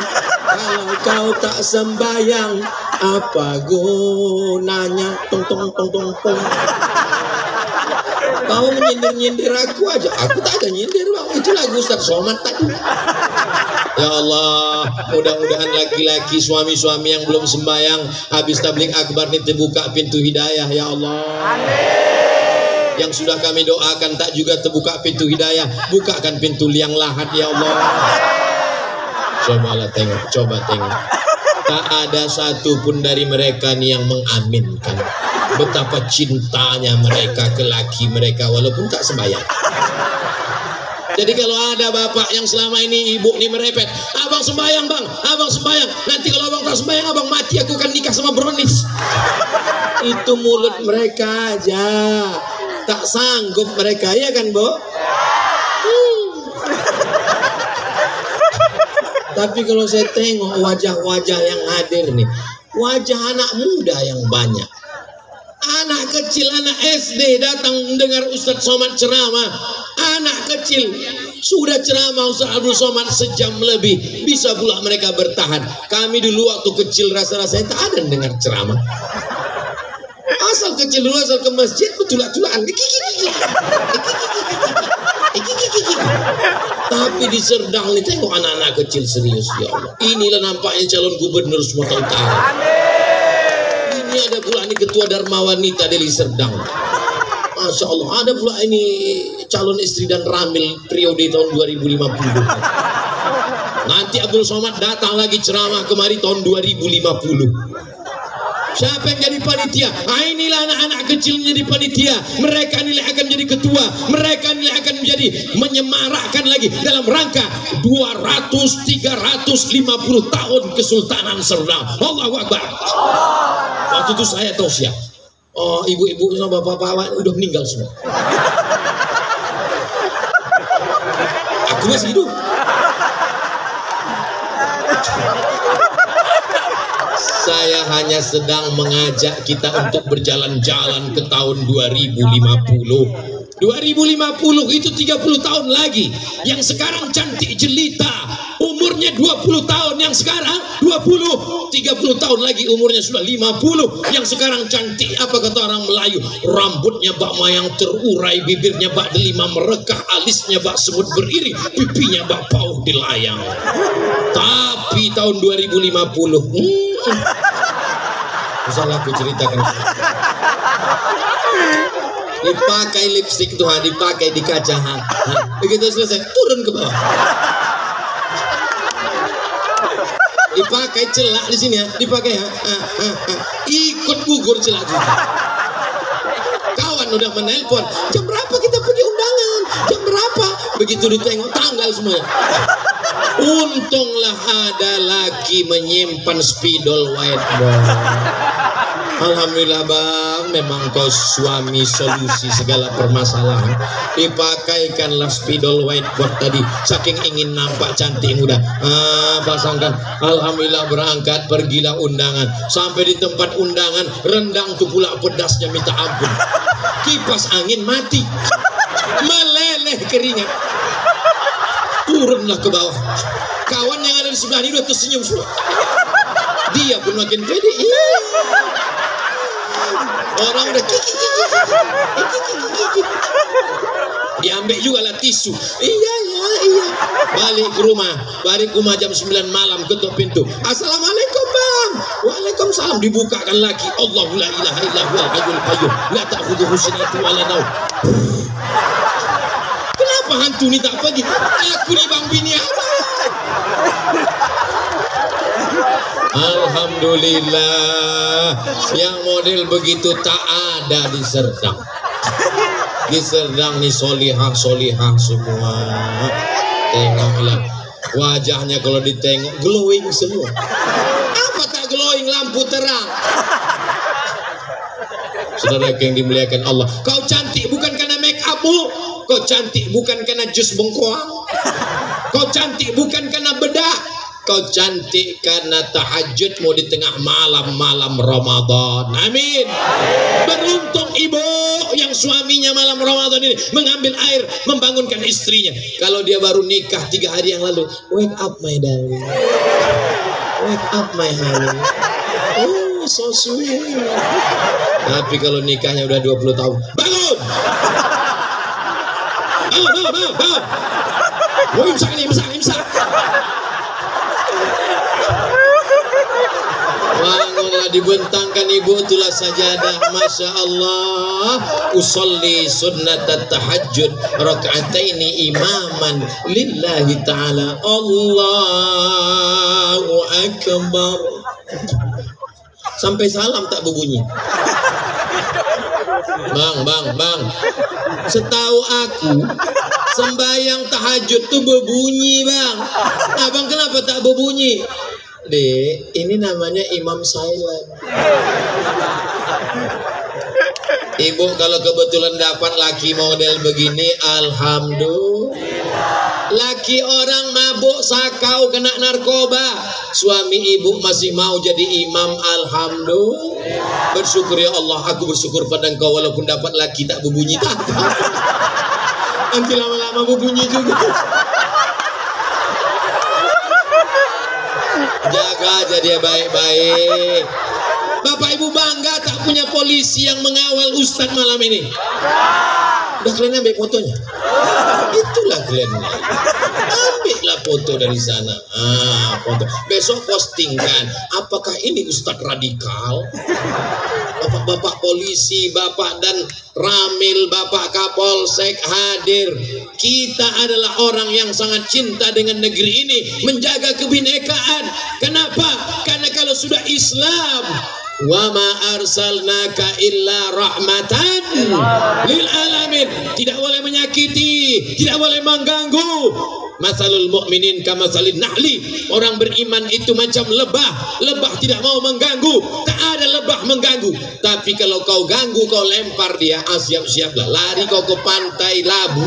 Speaker 1: kalau kau tak sembahyang apa gunanya? Tong tong tong tong tong. Kau menyindir-nyindir aku aja. Aku tak ada nyindir bang. Itu lagu Ustaz Somad tadi. Ya Allah, mudah-mudahan laki-laki suami-suami yang belum sembahyang habis tabligh akbar ini terbuka pintu hidayah ya Allah. Yang sudah kami doakan tak juga terbuka pintu hidayah, bukakan pintu liang lahat ya Allah. Cobalah tengok, coba tengok. Tak ada satupun dari mereka nih yang mengaminkan betapa cintanya mereka ke laki mereka walaupun tak sembahyang. Jadi kalau ada bapak yang selama ini ibu nih merepet, abang sembahyang bang, abang sembahyang, nanti kalau abang tak sembahyang abang mati, aku akan nikah sama Bronis. Itu mulut mereka aja, tak sanggup mereka, ya kan Bu? Tapi kalau saya tengok wajah-wajah yang hadir nih, wajah anak muda yang banyak. Anak kecil, anak SD datang mendengar Ustadz Somad ceramah. Anak kecil sudah ceramah Ustadz Abdul Somad sejam lebih. Bisa pula mereka bertahan. Kami dulu waktu kecil rasa-rasanya tak ada dengar ceramah. Asal kecil dulu, asal ke masjid betul-betulan. Tapi di Serdang nih tengok anak-anak kecil serius ya Allah. Inilah nampaknya calon gubernur Sumatera Utara. Ini ada pula ini ketua Dharma Wanita Deli Serdang. Masya Allah, ada pula ini calon istri dan ramil periode tahun 2050. Nanti Abdul Somad datang lagi ceramah kemari tahun 2050. Siapa yang jadi panitia? Inilah anak-anak kecil menjadi panitia. Mereka nilai akan menjadi ketua. Mereka nilai akan menjadi menyemarakkan lagi dalam rangka 200-350 tahun Kesultanan Serdang. Allahu Akbar. Waktu itu saya tausiah. Oh, ibu-ibu sama bapak-bapak udah meninggal semua. Aku masih hidup. Saya hanya sedang mengajak kita untuk berjalan-jalan ke tahun 2050. 2050 itu 30 tahun lagi. Yang sekarang cantik jelita, umurnya 20 tahun. Yang sekarang 20, 30 tahun lagi umurnya sudah 50. Yang sekarang cantik, apa kata orang Melayu, rambutnya bak mayang terurai, bibirnya bak delima merekah, alisnya bak semut beriri, pipinya bak pauh dilayang. Tapi tahun 2050 salah aku ceritakan. Dipakai lipstik tuh, dipakai di kaca. Begitu selesai turun ke bawah. Dipakai celak di sini ya, dipakai ya. Ikut gugur celak juga. Kawan udah menelpon, jam berapa kita pergi undangan? Jam berapa? Begitu ditengok tanggal semuanya. Untunglah ada lagi menyimpan spidol whiteboard. Alhamdulillah bang, memang kau suami solusi segala permasalahan. Dipakaikanlah spidol whiteboard tadi, saking ingin nampak cantik muda. Pasangkan, alhamdulillah berangkat, pergilah undangan. Sampai di tempat undangan, rendang tuh pula pedasnya minta ampun. kipas angin mati, meleleh keringat, turunlah ke bawah. Kawan yang ada di sebelah ini udah tersenyum semua, dia pun makin pede. Orang udah diambil juga lah tisu. Iya. Balik ke rumah jam 9 malam, ketuk pintu. Assalamualaikum bang. Waalaikumsalam. Dibukakan lagi. Allahu la ilaha illa huwal hayyul qayyum la ta'khudhuhu sinatun wa la naum. Kenapa hantu ni tak pergi? Aku ni bang bini apa? Alhamdulillah, yang model begitu tak ada di Serdang. Di Serdang nih solihah semua. Tengoklah wajahnya, kalau ditengok glowing semua. Apa tak glowing? Lampu terang. Saudara yang dimuliakan Allah, kau cantik bukan karena make upmu, kau cantik bukan karena jus bengkoang, kau cantik bukan karena bedak, kau cantik karena tahajudmu di tengah malam Ramadan. Amin. Beruntung ibu yang suaminya malam Ramadan ini mengambil air membangunkan istrinya. Kalau dia baru nikah 3 hari yang lalu, wake up my darling, wake up my honey, oh so sweet. Tapi kalau nikahnya udah 20 tahun, bangun, bangun, imsak. Bangunlah, dibentangkan ibu itulah sajadah. Masya Allah, usolli sunnat tahajud raka'ataini imaman lillahi ta'ala. Allahu akbar. Sampai salam tak berbunyi. Bang, setahu aku sembahyang tahajud tuh berbunyi bang. Abang kenapa tak berbunyi? Dek, ini namanya imam silent. Ibu kalau kebetulan dapat laki model begini, alhamdulillah. Laki orang mabuk, sakau, kena narkoba, suami ibu masih mau jadi imam, alhamdulillah. Bersyukur ya Allah, aku bersyukur pada engkau walaupun dapat laki tak berbunyi tak apa. Nanti lama-lama berbunyi juga. Jaga aja dia baik-baik. Bapak ibu bangga tak punya polisi yang mengawal Ustadz malam ini. Udah kalian ambil fotonya? Itulah kalian. Ambillah foto dari sana. Foto. Besok postingkan. Apakah ini Ustadz radikal? Bapak-bapak polisi, bapak dan Ramil, bapak Kapolsek hadir. Kita adalah orang yang sangat cinta dengan negeri ini, menjaga kebinekaan. Kenapa? Karena kalau sudah Islam, wa ma arsalnaka illa rahmatan lil alamin, tidak boleh menyakiti, tidak boleh mengganggu. Masalul mu'minin kamasalin nahli, orang beriman itu macam lebah. Lebah tidak mau mengganggu, tak ada lebah mengganggu. Tapi kalau kau ganggu, kau lempar dia, siap-siaplah. Lari kau ke pantai Labu,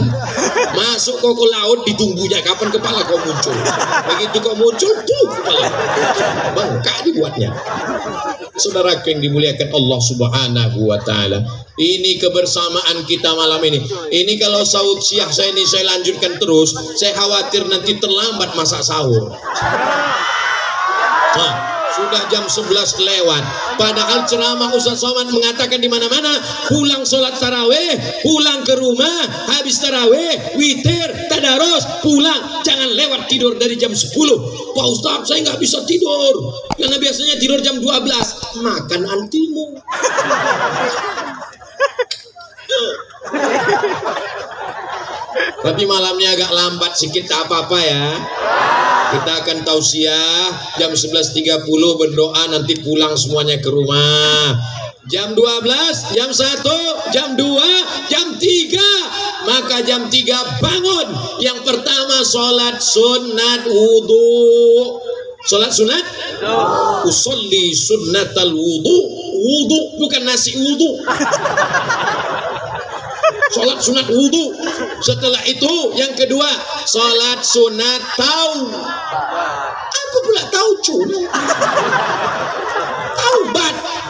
Speaker 1: masuk kau ke laut, ditunggunya kapan kepala kau muncul. Begitu kau muncul, tuh kepala bengkak dibuatnya. Saudaraku yang dimuliakan Allah Subhanahu wa ta'ala, ini kebersamaan kita malam ini. Ini kalau saud siang saya lanjutkan terus, saya khawatir nanti terlambat masak sahur. Sudah jam 11 lewat. Padahal ceramah Ustaz Somad mengatakan di mana-mana, pulang sholat taraweh, pulang ke rumah, habis taraweh, witir, tadarus, pulang. Jangan lewat tidur dari jam 10. Pak Ustaz, saya nggak bisa tidur. Karena biasanya tidur jam 12. Makan antimu. Tapi malamnya agak lambat sedikit, tak apa-apa ya. Kita akan tausiah jam 11.30 berdoa, nanti pulang semuanya ke rumah. Jam 12, jam 1, jam 2, jam 3. Maka jam 3 bangun. Yang pertama sholat sunat wudhu. Sholat sunat? Usolli sunnatal wudhu. Wudhu bukan nasi wudhu. Sholat sunat wudhu. Setelah itu yang kedua, sholat sunat taubat. Apa pula taubat?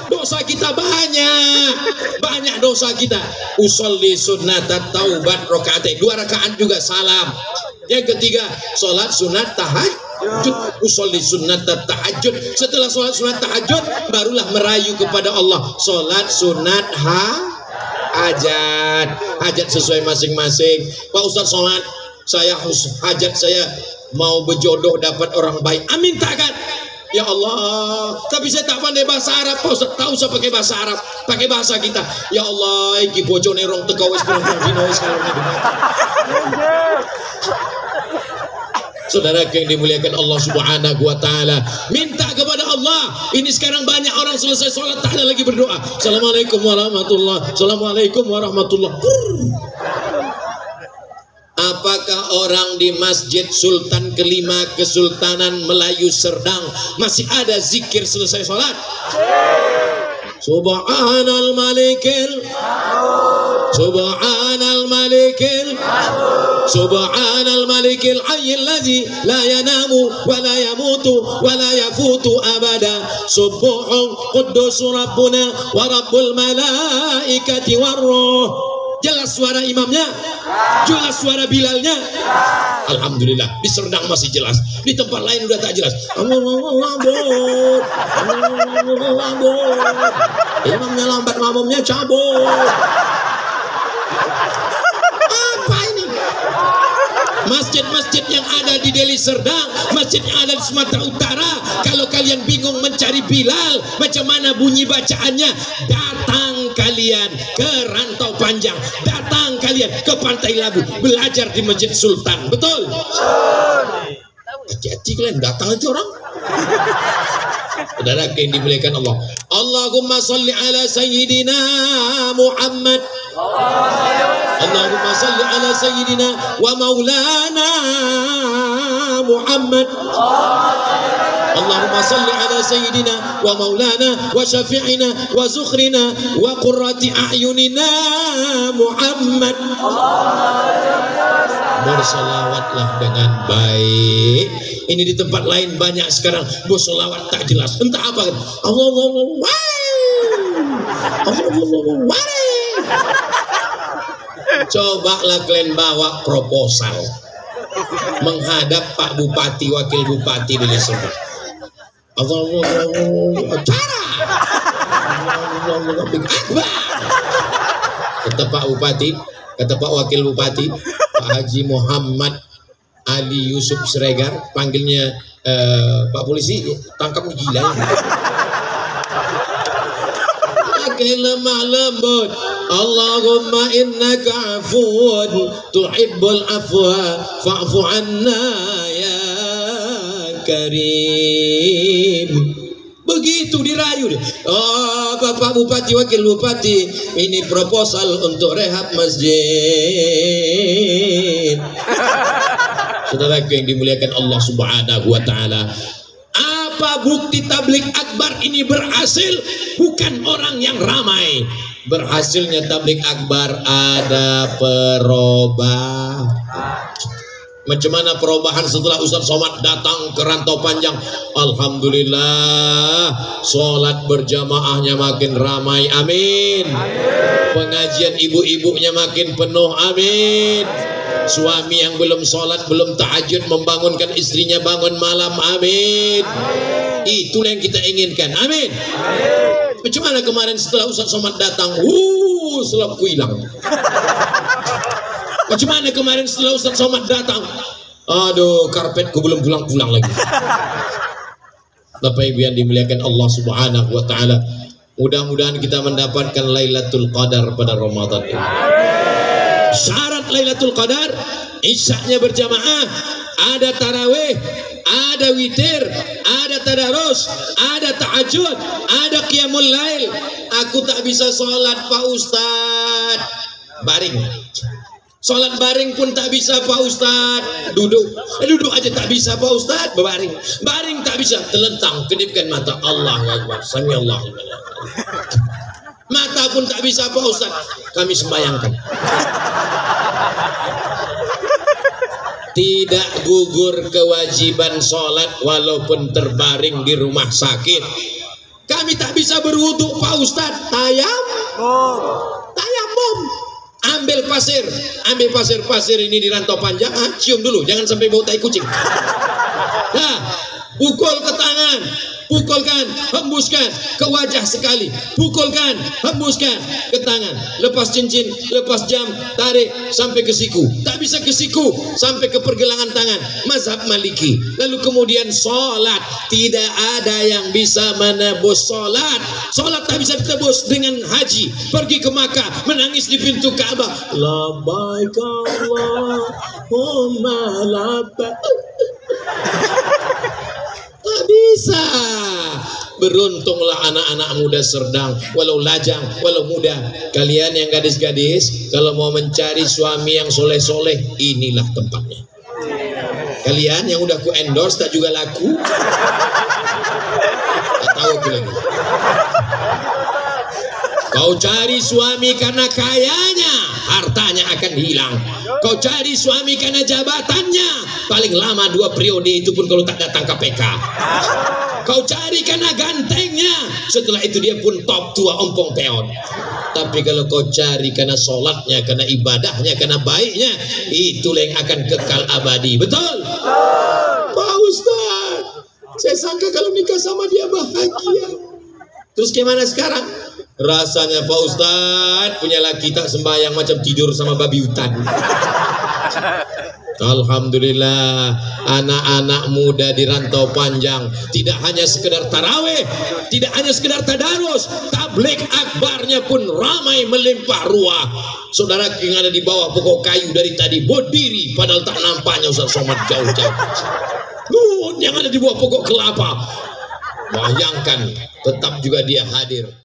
Speaker 1: Dosa kita banyak dosa kita. Usolli sunnatat taubat rakaat, 2 rakaat juga salam. Yang ketiga, sholat sunat tahajud. Usolli sunnatat tahajud. Setelah sholat sunat tahajud, barulah merayu kepada Allah. Sholat sunat hajat sesuai masing-masing. Pak Ustaz sholat, saya hajat saya mau berjodoh dapat orang baik. Amin takkan. Ya Allah, tapi saya tak pandai bahasa Arab. Pak Ustaz, tak usah pakai bahasa Arab, pakai bahasa kita. Ya Allah, iki bojone rong teko wis pirang-pirang wis kalau Saudara yang dimuliakan Allah Subhanahu wa taala, minta kepada Allah. Ini sekarang banyak orang selesai sholat tak ada lagi berdoa. Assalamualaikum warahmatullahi. Assalamualaikum warahmatullahi. Apakah orang di Masjid Sultan Kelima Kesultanan Melayu Serdang masih ada zikir selesai sholat? Subhanal Malikil, Subhanal Malikil, Subhanal Malikil Hayyil Ladzi la yanamu wa la yamutu wa la yafutu abada. Subuhun Quddus Rabbuna wa Rabbul Malaikati Warruh. Jelas suara imamnya, jelas suara Bilalnya. Alhamdulillah, di Serdang masih jelas, di tempat lain udah tak jelas. Imamnya lambat, makmumnya cabut. Apa ini? Masjid-masjid yang ada di Deli Serdang, masjid yang ada di Sumatera Utara, kalau kalian bingung mencari Bilal, macam mana bunyi bacaannya, datang kalian ke Rantau Panjang, datang kalian ke Pantai Labu, belajar di Masjid Sultan. Betul? Hati-hati kalian datang itu orang. Saudara yang dimuliakan Allah. Allahumma salli ala Sayyidina Muhammad. Allahumma salli ala Sayyidina wa Maulana Muhammad. Allahumma salli ala Sayyidina wa Maulana wa Syafi'ina wa Zukhrina wa Qurrati A'yunina Muhammad. Bersolawatlah dengan baik. Ini di tempat lain banyak sekarang bersolawat tak jelas, entah apa kan. Cobalah kalian bawa proposal menghadap Pak Bupati, Wakil Bupati di Serdang. Kata Pak Bupati, kata Pak Wakil Bupati, Pak Haji Muhammad Ali Yusuf Sregar, panggilnya Pak Polisi, tangkap gila ini. Pakai lemah lembut. Allahumma innaka afuun tuhibbul afwa fa'fu anna ya karim. Begitu dirayu dia. Oh, Bapak Bupati, Wakil Bupati, ini proposal untuk rehab masjid. Saudara yang dimuliakan Allah Subhanahu wa taala, apa bukti tabligh akbar ini berhasil? Bukan orang yang ramai. Berhasilnya tabligh akbar ada perubahan. Macam mana perubahan setelah Ustaz Somad datang ke Rantau Panjang? Alhamdulillah, sholat berjamaahnya makin ramai, amin. Pengajian ibu-ibunya makin penuh, amin. Suami yang belum sholat, belum tahajud, membangunkan istrinya bangun malam, amin. Itulah yang kita inginkan, amin. Macam mana kemarin setelah Ustaz Somad datang? Selapku hilang. Macam mana kemarin setelah Ustaz Somad datang? Aduh, karpetku belum pulang-pulang lagi. Bapak Ibu yang dimuliakan Allah Subhanahu wa taala, mudah-mudahan kita mendapatkan Lailatul Qadar pada Ramadan ini. Syarat Lailatul Qadar, isyaknya berjamaah, ada tarawih, ada witir, ada tadarus, ada tahajud, ada qiyamul lail. Aku tak bisa sholat Pak Ustad, baring. Sholat baring pun tak bisa Pak Ustad, duduk aja tak bisa Pak Ustad, berbaring. Baring tak bisa, terlentang, kedipkan mata. Allahu Akbar, sami Allahu liman hamidah. Mata pun tak bisa Pak Ustad, kami sembayangkan. Tidak gugur kewajiban sholat walaupun terbaring di rumah sakit. Kami tak bisa berwudu Pak Ustadz. Tayamum. Ambil pasir ini di Rantau Panjang, cium dulu, jangan sampai bau tai kucing. Nah, pukul ke tangan, pukulkan, hembuskan ke wajah sekali, pukulkan, hembuskan ke tangan, lepas cincin, lepas jam, tarik sampai ke siku. Tak bisa ke siku, sampai ke pergelangan tangan. Mazhab Maliki. Lalu kemudian sholat, tidak ada yang bisa menebus sholat. Sholat tak bisa ditebus dengan haji. Pergi ke Makkah, menangis di pintu Ka'bah, labbaik Allahumma labbaik. Tak bisa. Beruntunglah anak-anak muda Serdang, walau lajang, walau muda. Kalian yang gadis-gadis, kalau mau mencari suami yang soleh-soleh, inilah tempatnya. Kalian yang udah ku endorse tak juga laku, tak tahu aku lagi. Kau cari suami karena kayanya, hartanya akan hilang. Kau cari suami karena jabatannya, paling lama 2 periode, itu pun kalau tak datang KPK. Kau cari karena gantengnya, setelah itu dia pun top tua ompong peon. Tapi kalau kau cari karena sholatnya, karena ibadahnya, karena baiknya, itulah yang akan kekal abadi. Betul? Pak Ustadz, saya sangka kalau nikah sama dia bahagia. Terus gimana sekarang? Rasanya Pak Ustadz punya laki tak sembahyang macam tidur sama babi hutan. Alhamdulillah, anak-anak muda di Rantau Panjang tidak hanya sekedar taraweh, tidak hanya sekedar tadarus, tablik akbarnya pun ramai melimpah ruah. Saudara yang ada di bawah pokok kayu dari tadi berdiri, padahal tak nampaknya Ustaz Somad jauh-jauh. Yang ada di bawah pokok kelapa, bayangkan tetap juga dia hadir.